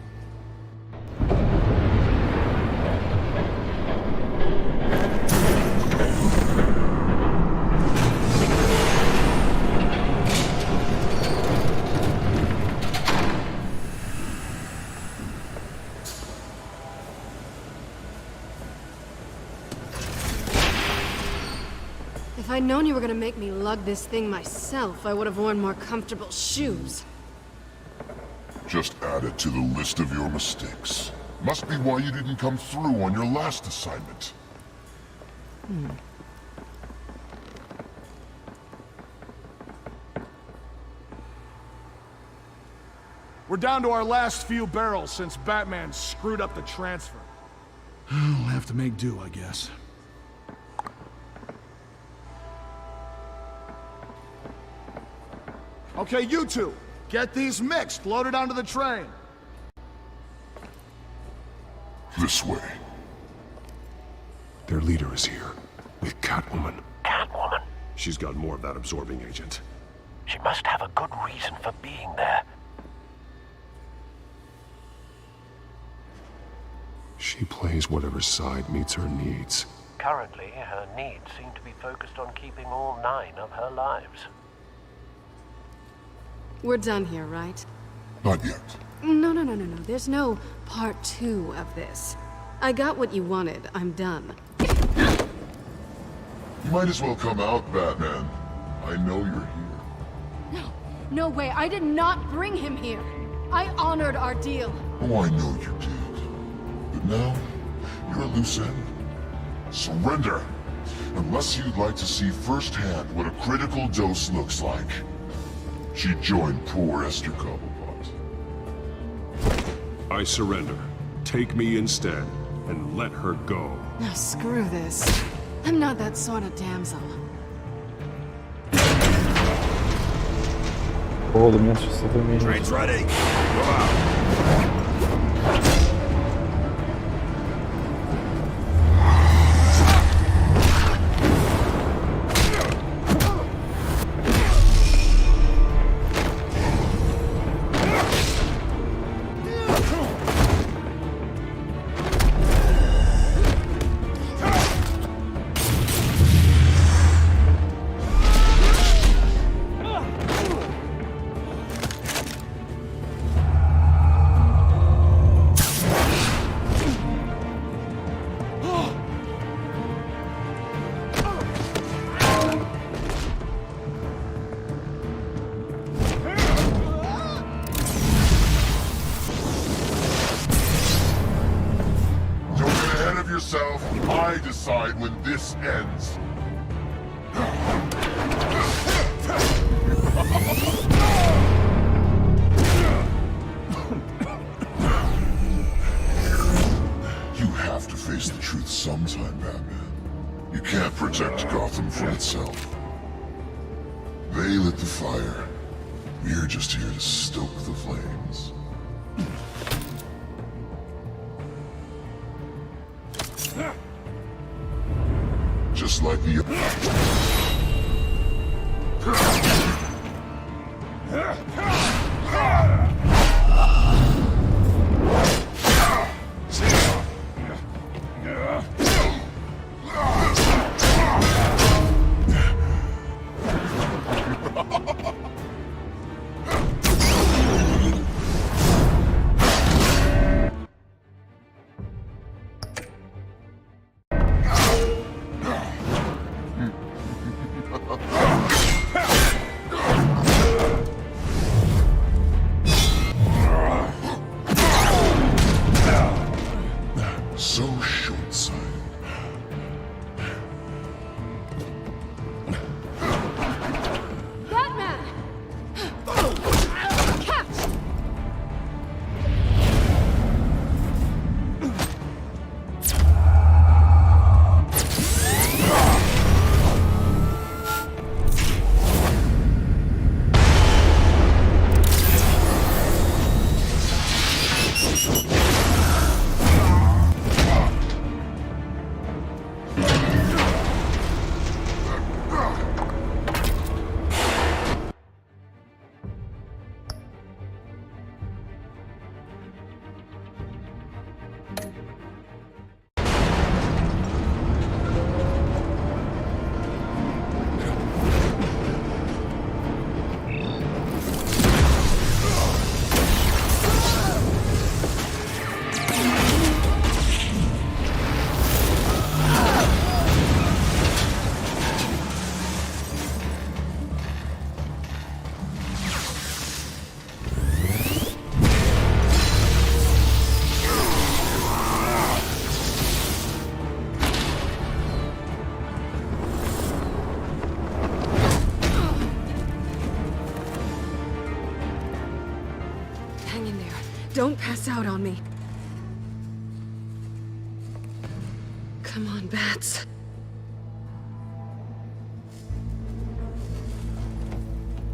S5: If I'd known you were gonna make me lug this thing myself, I would have worn more comfortable shoes.
S4: Just add it to the list of your mistakes. Must be why you didn't come through on your last assignment.
S22: We're down to our last few barrels since Batman screwed up the transfer. We'll have to make do, I guess. Okay, you two, get these mixed, loaded onto the train.
S4: This way.
S8: Their leader is here, with Catwoman.
S10: Catwoman?
S8: She's got more of that absorbing agent.
S10: She must have a good reason for being there.
S8: She plays whatever side meets her needs.
S10: Currently, her needs seem to be focused on keeping all 9 of her lives.
S5: We're done here, right?
S4: Not yet.
S5: No. There's no part 2 of this. I got what you wanted. I'm done.
S4: You might as well come out, Batman. I know you're here.
S5: No way. I did not bring him here. I honored our deal.
S4: Oh, I know you did. But now, you're a loose end. Surrender! Unless you'd like to see firsthand what a critical dose looks like. She joined poor Esther Cobblepot.
S8: I surrender. Take me instead, and let her go.
S5: Now screw this. I'm not that sort of damsel.
S14: О, у меня сейчас это умение.
S17: Train's ready! Go out!
S4: I decide when this ends. You have to face the protect Gotham from itself. They lit the fire. We're just here to stoke the flames. Just like the... So short-sighted.
S5: Batman! Catch! Hang in there. Don't pass out on me. Come on, Bats.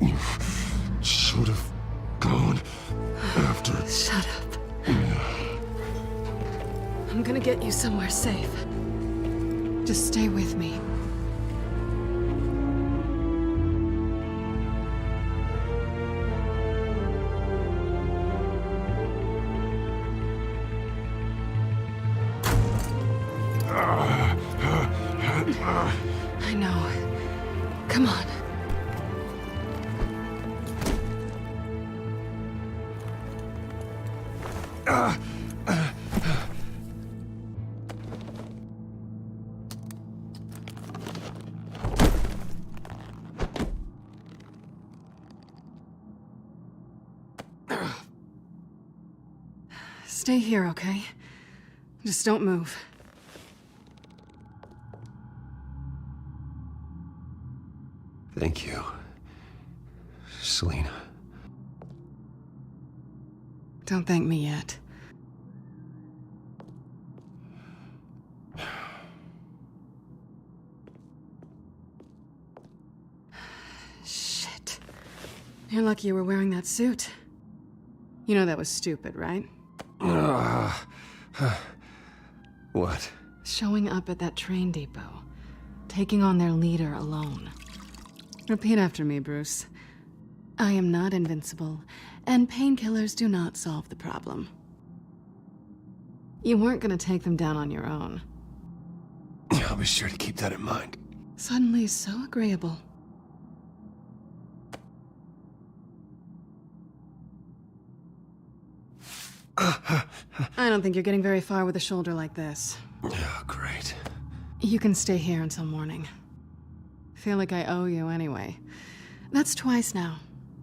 S4: You should have gone after...
S5: Shut up. I'm gonna get you somewhere safe. Just stay with me. I know. Come on. Stay here, okay? Just don't move.
S1: Thank you, Selina.
S5: Don't thank me yet. Shit. You're lucky you were wearing that suit. You know that was stupid, right?
S1: What?
S5: Showing up at that train depot. Taking on their leader alone. Repeat after me, Bruce. I am not invincible, and painkillers do not solve the problem. You weren't gonna take them down on your own.
S1: I'll be sure to keep that in mind.
S5: Suddenly so agreeable. I don't think you're getting very far with a shoulder like this.
S1: Oh, great.
S5: You can stay here until morning. Feel like I owe you anyway. That's twice now.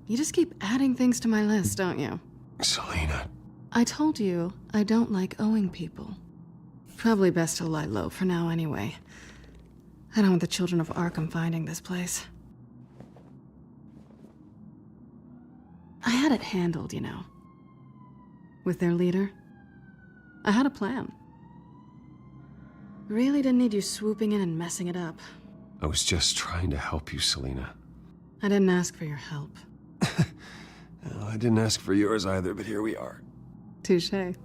S5: You just keep adding things to my list, don't you?
S1: Selina.
S5: I told you I don't like owing people. Probably best to lie low for now anyway. I don't want the children of Arkham finding this place. I had it handled, you know. With their leader. I had a plan. Really didn't need you swooping in and messing it up.
S1: I was just trying to help you, Selina.
S5: I didn't ask for your help.
S1: Well, I didn't ask for yours either, but here we are.
S5: Touché.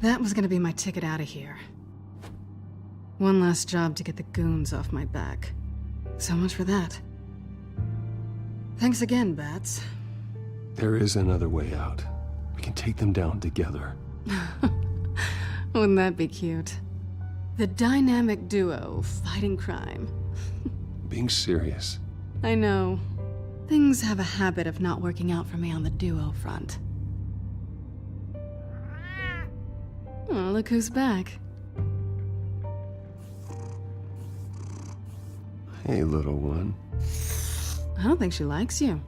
S5: That was gonna be my ticket out of here. One last job to get the goons off my back. So much for that. Thanks again, Bats.
S1: There is another way out. We can take them down together.
S5: Wouldn't that be cute? The dynamic duo fighting crime.
S1: Being serious.
S5: I know. Things have a habit of not working out for me on the duo front. Oh, look who's back.
S1: Hey, little one.
S5: I don't think she likes you.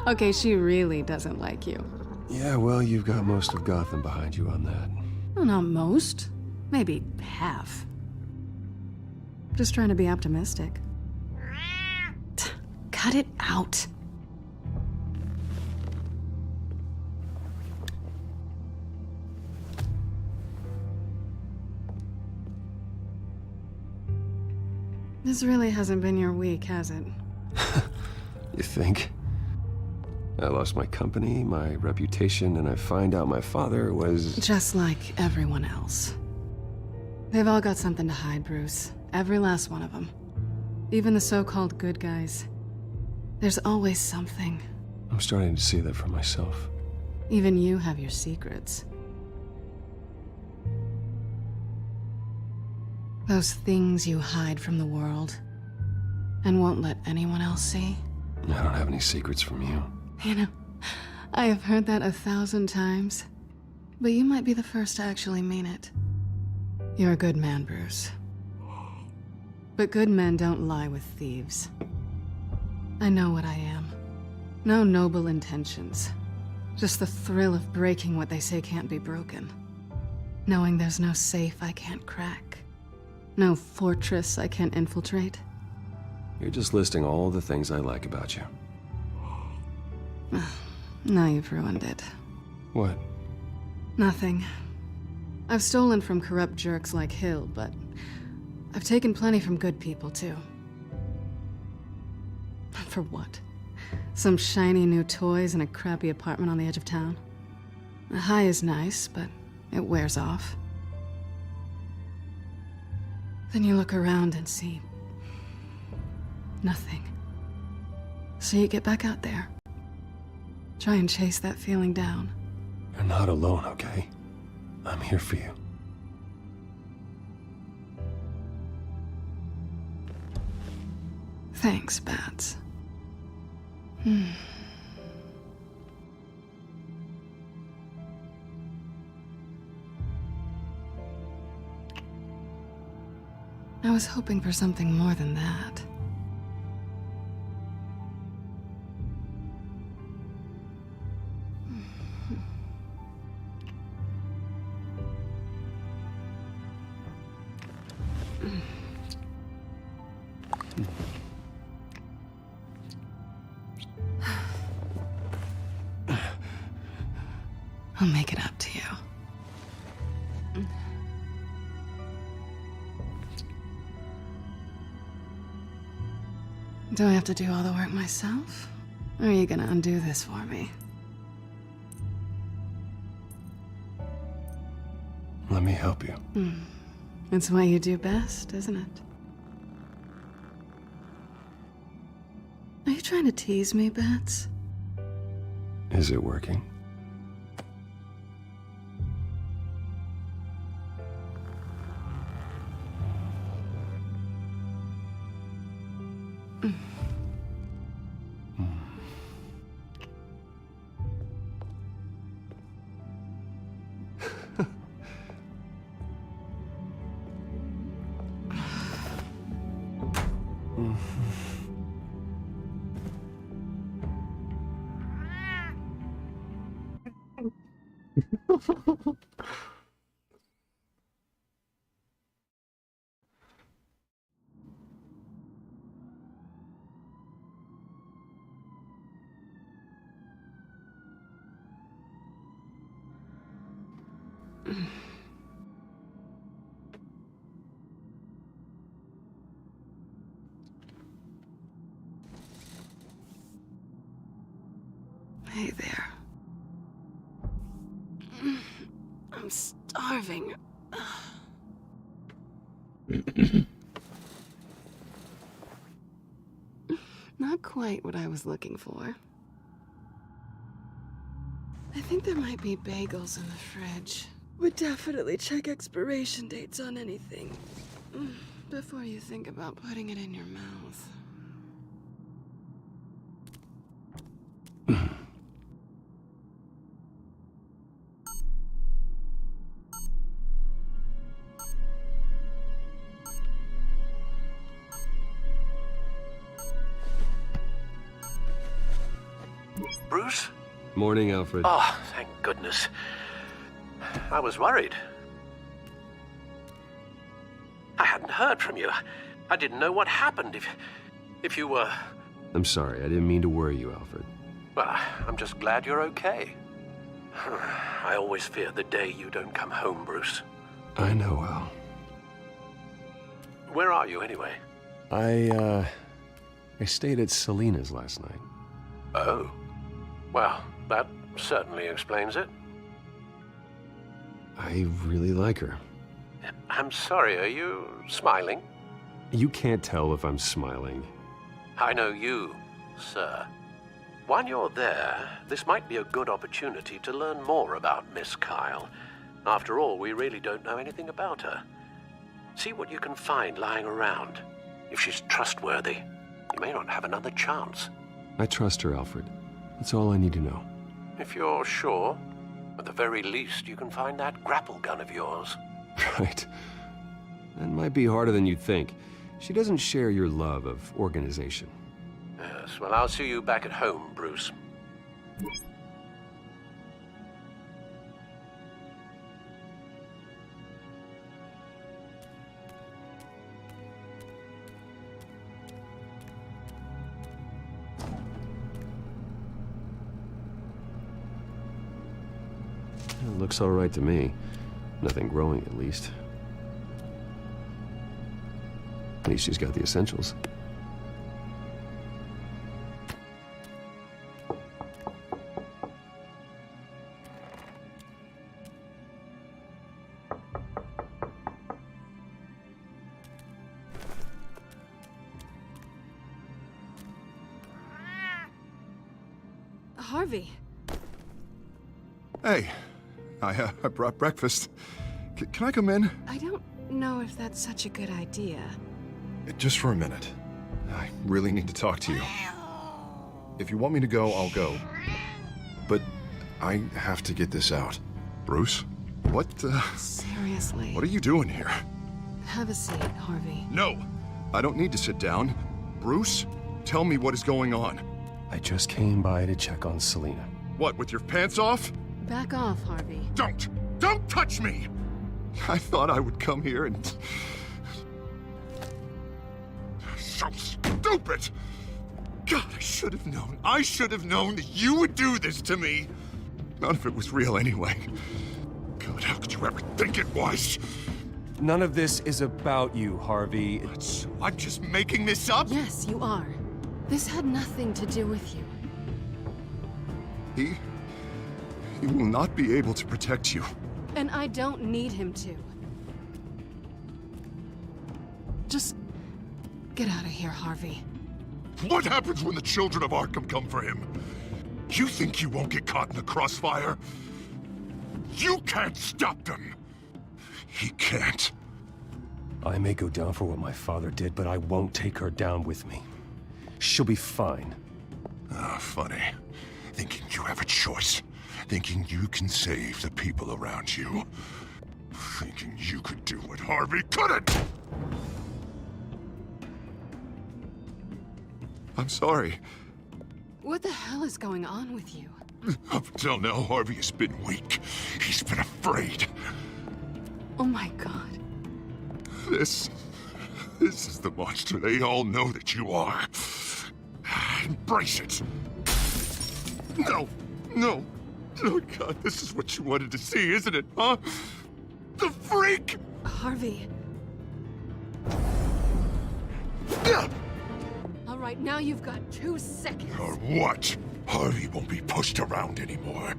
S5: Okay, she really doesn't like you.
S1: Yeah, well, you've got most of Gotham behind you on that.
S5: Well, not most. Maybe half. Just trying to be optimistic. Cut it out. This really hasn't been your week, has it?
S1: You think? I lost my company, my reputation, and I find out my father was...
S5: Just like everyone else. They've all got something to hide, Bruce. Every last one of them. Even the so-called good guys. There's always something.
S1: I'm starting to see that for myself.
S5: Even you have your secrets. Those things you hide from the world and won't let anyone else see.
S1: I don't have any secrets from you.
S5: You know, I have heard that 1,000 times, but you might be the first to actually mean it. You're a good man, Bruce. But good men don't lie with thieves. I know what I am. No noble intentions. Just the thrill of breaking what they say can't be broken. Knowing there's no safe I can't crack. No fortress I can't infiltrate.
S1: You're just listing all the things I like about you.
S5: Now you've ruined it.
S1: What?
S5: Nothing. I've stolen from corrupt jerks like Hill, but I've taken plenty from good people, too. For what? Some shiny new toys and a crappy apartment on the edge of town? A high is nice, but it wears off. Then you look around and see nothing. So you get back out there. Try and chase that feeling down.
S1: You're not alone, okay? I'm here for you.
S5: Thanks, Bats. I was hoping for something more than that. I'll make it up to you. Do I have to do all the work myself? Or are you gonna undo this for me?
S1: Let me help you.
S5: It's what you do best, isn't it? Are you trying to tease me, Bats?
S1: Is it working?
S5: Hey there. I'm starving. Not quite what I was looking for. I think there might be bagels in the fridge. Would definitely check expiration dates on anything before you think about putting it in your mouth.
S10: Bruce?
S1: Morning, Alfred.
S10: Oh, thank goodness. I was worried. I hadn't heard from you. I didn't know what happened if you were...
S1: I'm sorry, I didn't mean to worry you, Alfred.
S10: Well, I'm just glad you're okay. I always fear the day you don't come home, Bruce.
S1: I know, Al.
S10: Where are you, anyway?
S1: I stayed at Selena's last night.
S10: Oh. Well, that certainly explains it.
S1: I really like her.
S10: I'm sorry, are you smiling?
S1: You can't tell if I'm smiling.
S10: I know you, sir. While you're there, this might be a good opportunity to learn more about Miss Kyle. After all, we really don't know anything about her. See what you can find lying around. If she's trustworthy, you may not have another chance.
S1: I trust her, Alfred. That's all I need to know.
S10: If you're sure, at the very least, you can find that grapple gun of yours.
S1: Right. That might be harder than you'd think. She doesn't share your love of organization.
S10: Yes, well, I'll see you back at home, Bruce.
S1: It looks all right to me. Nothing growing, at least. At least she's got the essentials.
S5: Harvey.
S4: Hey, I brought breakfast. Can I come in?
S5: I don't know if that's such a good idea.
S4: Just for a minute. I really need to talk to you. If you want me to go, I'll go. But I have to get this out. Bruce? What,
S5: Seriously.
S4: What are you doing here?
S5: Have a seat, Harvey.
S4: No! I don't need to sit down. Bruce, tell me what is going on.
S1: I just came by to check on Selena.
S4: What, with your pants off?
S5: Back off, Harvey.
S4: Don't touch me! I thought I would come here and... So stupid! God, I should have known. I should have known that you would do this to me. None of it was real anyway. God, how could you ever think it was?
S1: None of this is about you, Harvey.
S4: So I'm just making this up?
S5: Yes, you are. This had nothing to do with you.
S4: He will not be able to protect you.
S5: And I don't need him to. Just get out of here, Harvey.
S4: What happens when the children of Arkham come for him? You think you won't get caught in the crossfire? You can't stop them! He can't.
S1: I may go down for what my father did, but I won't take her down with me. She'll be fine.
S4: Ah, funny. Thinking you have a choice. Thinking you can save the people around you. Thinking you could do what Harvey couldn't! I'm sorry.
S5: What the hell is going on with you?
S4: Up until now, Harvey has been weak. He's been afraid.
S5: Oh my God.
S4: This is the monster they all know that you are. Embrace it. No. Oh God, this is what you wanted to see, isn't it, huh? The freak!
S5: Harvey. All right, now you've got 2 seconds.
S4: Or what? Harvey won't be pushed around anymore.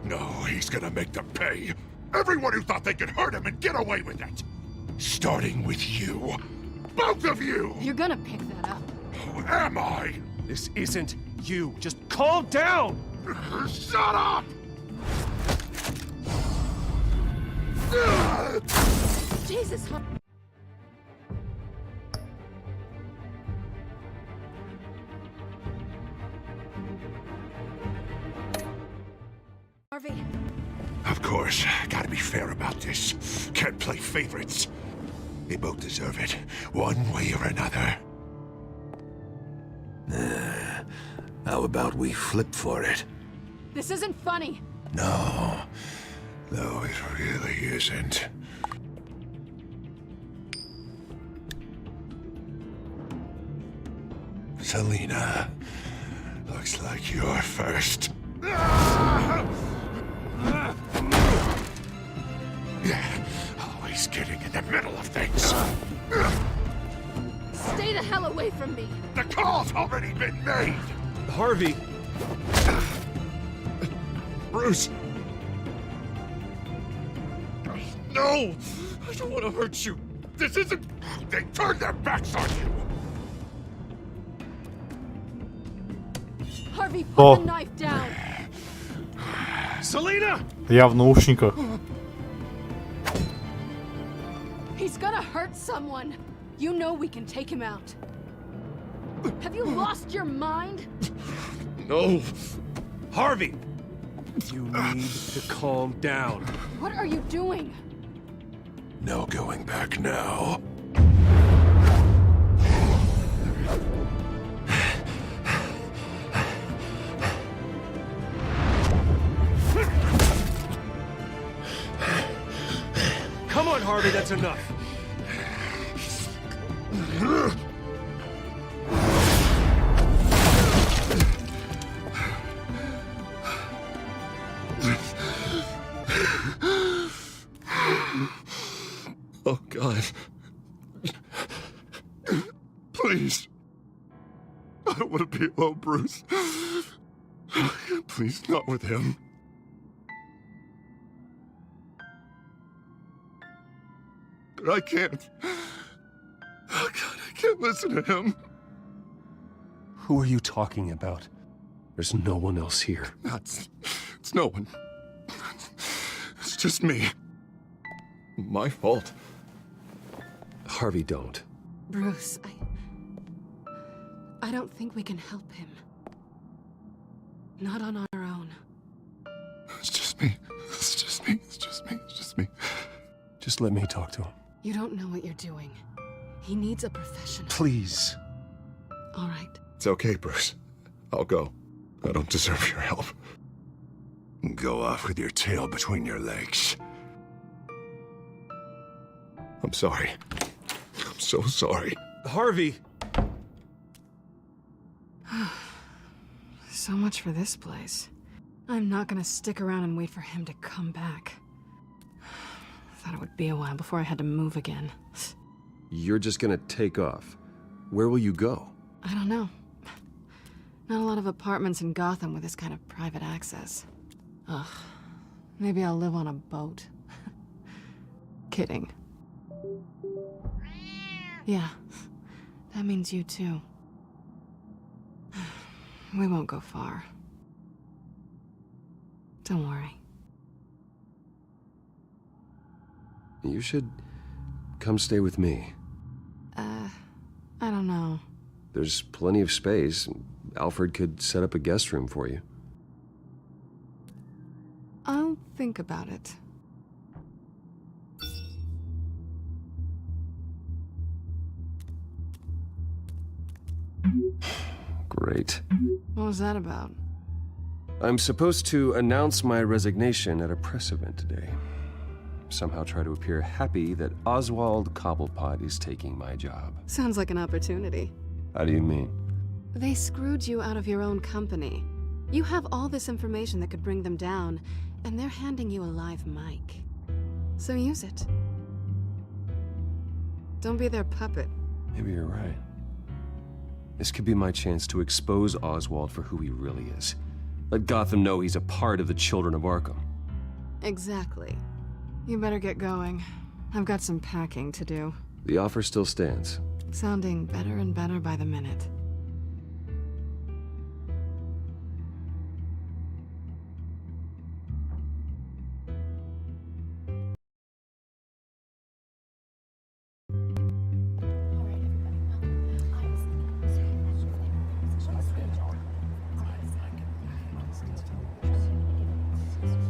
S4: No, he's gonna make them pay. Everyone who thought they could hurt him and get away with it. Starting with you. Both of you!
S5: You're gonna pick that up.
S4: Who am I?
S9: This isn't you. Just calm down!
S4: Shut up!
S5: Jesus! Harvey.
S4: Of course, gotta be fair about this. Can't play favorites. They both deserve it, one way or another. How about we flip for it?
S5: This isn't funny.
S4: No, it really isn't. Selena, looks like you're first. Always getting in the middle of things.
S5: Stay the hell away from me.
S4: The call's already been made.
S9: Harvey.
S4: Bruce.
S9: No! I don't want to hurt you.
S4: This isn't... They turned their backs on you.
S5: Harvey, put the knife down.
S9: Selena!
S14: Я в наушниках.
S5: He's gonna hurt someone. You know we can take him out. Have you lost your mind?
S9: No. Harvey! You need to calm down.
S5: What are you doing?
S4: No going back now.
S9: Come on, Harvey, that's enough.
S4: Oh, God. Please. I don't want to be alone, Bruce. Please, not with him. But I can't. Oh, God, I can't listen to him.
S1: Who are you talking about? There's no one else here.
S4: It's no one. It's just me. My fault.
S1: Harvey, don't.
S5: Bruce, I don't think we can help him. Not on our own.
S4: It's just me. It's just me. It's just me. It's just me.
S1: Just let me talk to him.
S5: You don't know what you're doing. He needs a professional.
S1: Please.
S5: All right.
S4: It's okay, Bruce. I'll go. I don't deserve your help. Go off with your tail between your legs. I'm sorry. I'm so sorry.
S9: Harvey!
S5: So much for this place. I'm not gonna stick around and wait for him to come back. Thought it would be a while before I had to move again.
S1: You're just gonna take off. Where will you go?
S5: I don't know. Not a lot of apartments in Gotham with this kind of private access. Ugh. Maybe I'll live on a boat. Kidding. Yeah. That means you too. We won't go far. Don't worry.
S1: You should come stay with me.
S5: I don't know.
S1: There's plenty of space. Alfred could set up a guest room for you.
S5: I'll think about it.
S1: Great.
S5: What was that about?
S1: I'm supposed to announce my resignation at a press event today. Somehow try to appear happy that Oswald Cobblepot is taking my job.
S5: Sounds like an opportunity.
S1: How do you mean?
S5: They screwed you out of your own company. You have all this information that could bring them down, and they're handing you a live mic. So use it. Don't be their puppet.
S1: Maybe you're right. This could be my chance to expose Oswald for who he really is. Let Gotham know he's a part of the Children of Arkham.
S5: Exactly. You better get going. I've got some packing to do.
S1: The offer still stands.
S5: Sounding better and better by the minute.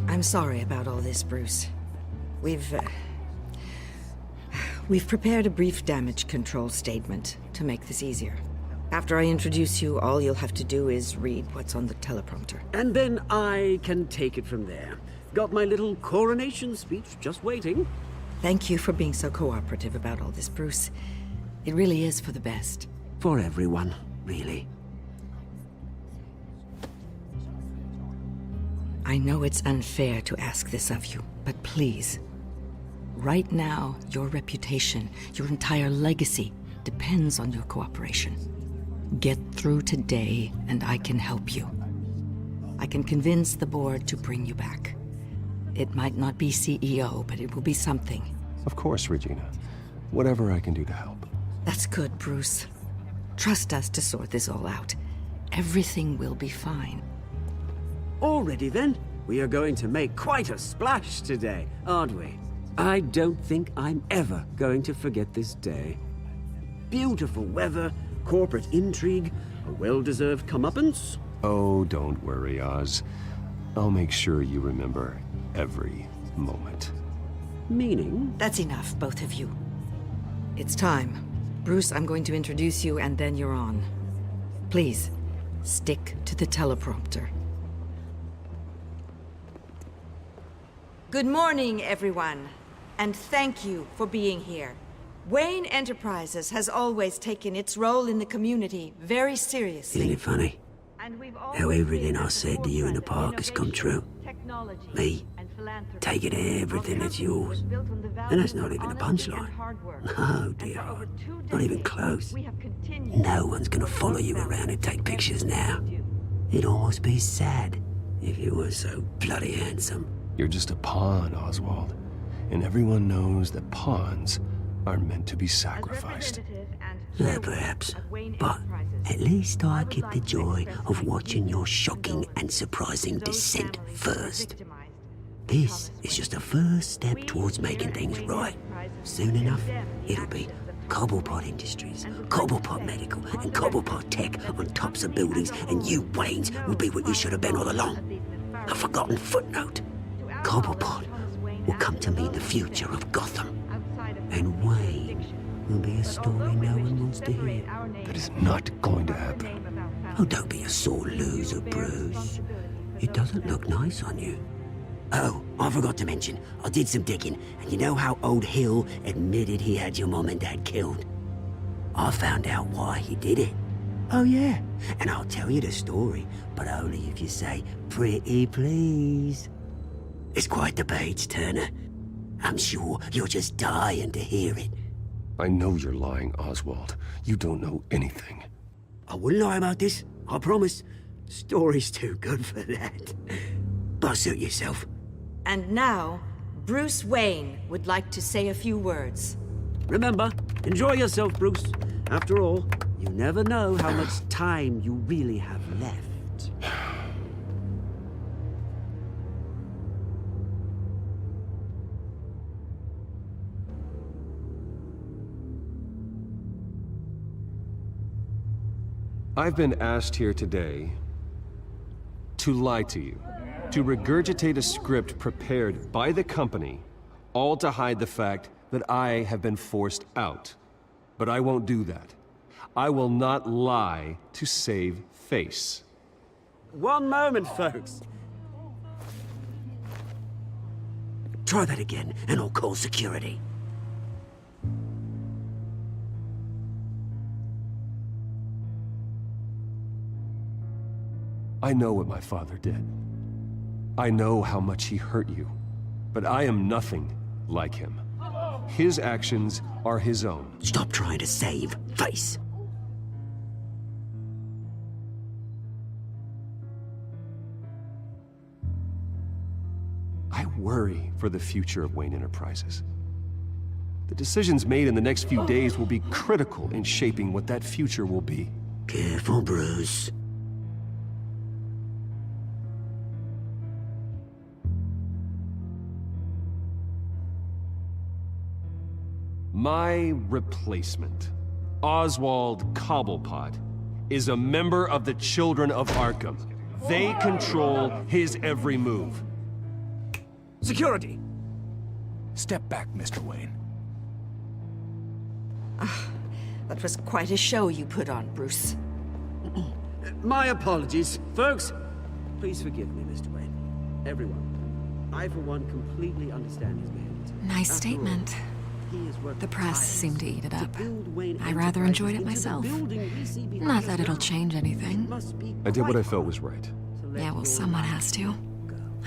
S18: I'm sorry about all this, Bruce. We've prepared a brief damage control statement to make this easier. After I introduce you, all you'll have to do is read what's on the teleprompter.
S16: And then I can take it from there. Got my little coronation speech just waiting.
S18: Thank you for being so cooperative about all this, Bruce. It really is for the best.
S16: For everyone, really.
S18: I know it's unfair to ask this of you, but please. Right now, your reputation, your entire legacy, depends on your cooperation. Get through today, and I can help you. I can convince the board to bring you back. It might not be CEO, but it will be something.
S1: Of course, Regina. Whatever I can do to help.
S18: That's good, Bruce. Trust us to sort this all out. Everything will be fine.
S16: Already then, we are going to make quite a splash today, aren't we? I don't think I'm ever going to forget this day. Beautiful weather, corporate intrigue, a well-deserved comeuppance.
S1: Oh, don't worry, Oz. I'll make sure you remember every moment.
S16: Meaning?
S18: That's enough, both of you. It's time. Bruce, I'm going to introduce you, and then you're on. Please, stick to the teleprompter. Good morning, everyone. And thank you for being here. Wayne Enterprises has always taken its role in the community very seriously.
S16: Isn't it funny? How everything I said to you in the park has come true. Me, taking everything that's yours. And that's not even a punchline. No, dear. Not even close. No one's gonna follow you around and take pictures now. It'd almost be sad if you were so bloody handsome.
S1: You're just a pawn, Oswald. And everyone knows that pawns are meant to be sacrificed.
S16: Yeah, perhaps. But at least I get the joy of watching your shocking and surprising descent first. This is just a first step towards making things right. Soon enough, it'll be Cobblepot Industries, Cobblepot Medical, and Cobblepot Tech on tops of buildings, and you, Waynes, will be what you should have been all along. A forgotten footnote. Cobblepot will come to mean the future of Gotham. And Wayne will be a story no one wants to hear.
S1: That is not going to happen.
S16: Oh, don't be a sore loser, Bruce. It doesn't look nice on you. Oh, I forgot to mention, I did some digging, and you know how old Hill admitted he had your mom and dad killed? I found out why he did it. Oh yeah, and I'll tell you the story, but only if you say, pretty please. It's quite the page turner. I'm sure you're just dying to hear it.
S1: I know you're lying, Oswald. You don't know anything.
S16: I wouldn't lie about this, I promise. Story's too good for that. But suit yourself.
S18: And now, Bruce Wayne would like to say a few words.
S16: Remember, enjoy yourself, Bruce. After all, you never know how much time you really have left.
S1: I've been asked here today to lie to you, to regurgitate a script prepared by the company, all to hide the fact that I have been forced out. But I won't do that. I will not lie to save face.
S16: One moment, folks. Try that again, and I'll call security.
S1: I know what my father did. I know how much he hurt you. But I am nothing like him. His actions are his own.
S16: Stop trying to save face.
S1: worry for the future of Wayne Enterprises. The decisions made in the next few days will be critical in shaping what that future will be.
S16: Careful, Bruce.
S1: My replacement, Oswald Cobblepot, is a member of the Children of Arkham. They control his every move.
S9: Security! Step back, Mr. Wayne.
S18: That was quite a show you put on, Bruce.
S16: My apologies. Folks, please forgive me, Mr. Wayne. Everyone. I, for one, completely understand his behavior.
S5: Nice statement. The press seemed to eat it up. I rather enjoyed it myself. Not that it'll change anything.
S1: I did what I felt was right.
S5: Yeah, well, someone has to.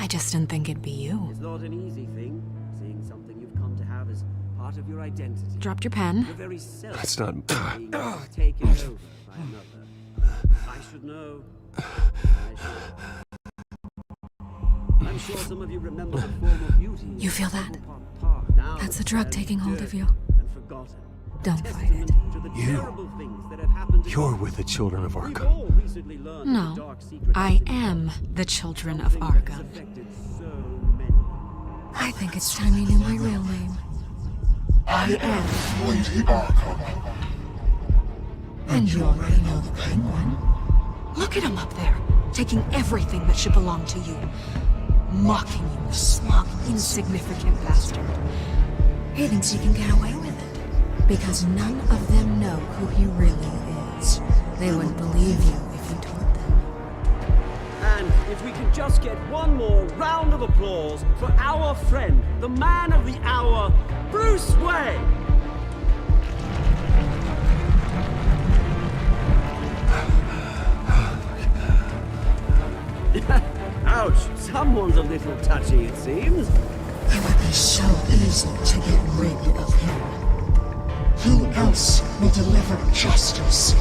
S5: I just didn't think it'd be you.
S16: It's not an easy thing, seeing something you've come to have as part of your identity.
S5: Dropped your pen.
S16: Your very self
S1: That's not...
S16: being taken over by another. I should know. I'm sure some of you remember the form of beauty.
S5: You feel that? That's the drug taking hold of you. Don't fight it.
S1: You're with the Children of Arkham.
S5: No, I am the Children of Arkham. I think it's time you knew my real name. I am
S4: Lady Arkham.
S5: And you already know the Penguin. Look at him up there, taking everything that should belong to you. Mocking you, the smug, insignificant bastard. He thinks he can get away with it, because none of them know who he really is. They wouldn't believe you if you told them.
S16: And if we could just get one more round of applause for our friend, the man of the hour, Bruce Wayne! Ouch, someone's a little touchy, it seems.
S6: It would be so easy to get rid of him. Who else will deliver justice?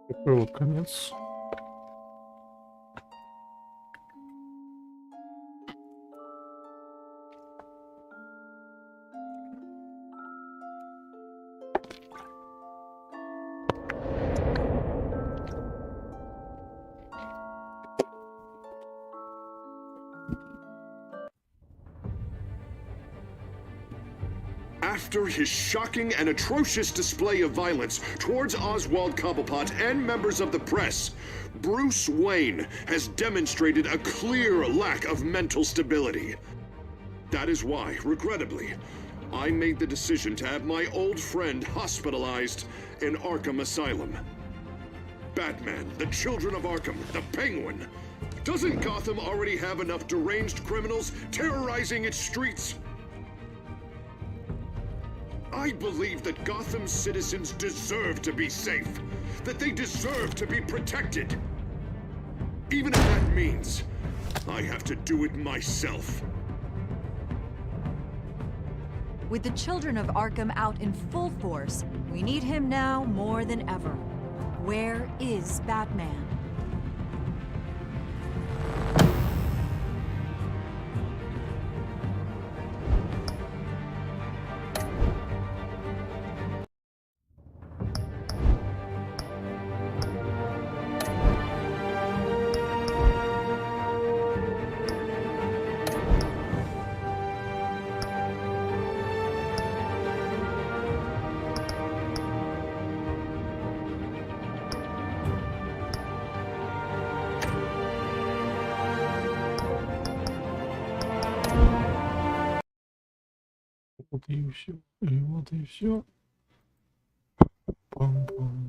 S14: Такой вот конец.
S13: After his shocking and atrocious display of violence towards Oswald Cobblepot and members of the press, Bruce Wayne has demonstrated a clear lack of mental stability. That is why, regrettably, I made the decision to have my old friend hospitalized in Arkham Asylum. Batman, the Children of Arkham, the Penguin. Doesn't Gotham already have enough deranged criminals terrorizing its streets? I believe that Gotham's citizens deserve to be safe, that they deserve to be protected. Even if that means I have to do it myself.
S2: With the Children of Arkham out in full force, we need him now more than ever. Where is Batman?
S14: Вот и все. И вот и все. Пам-пам.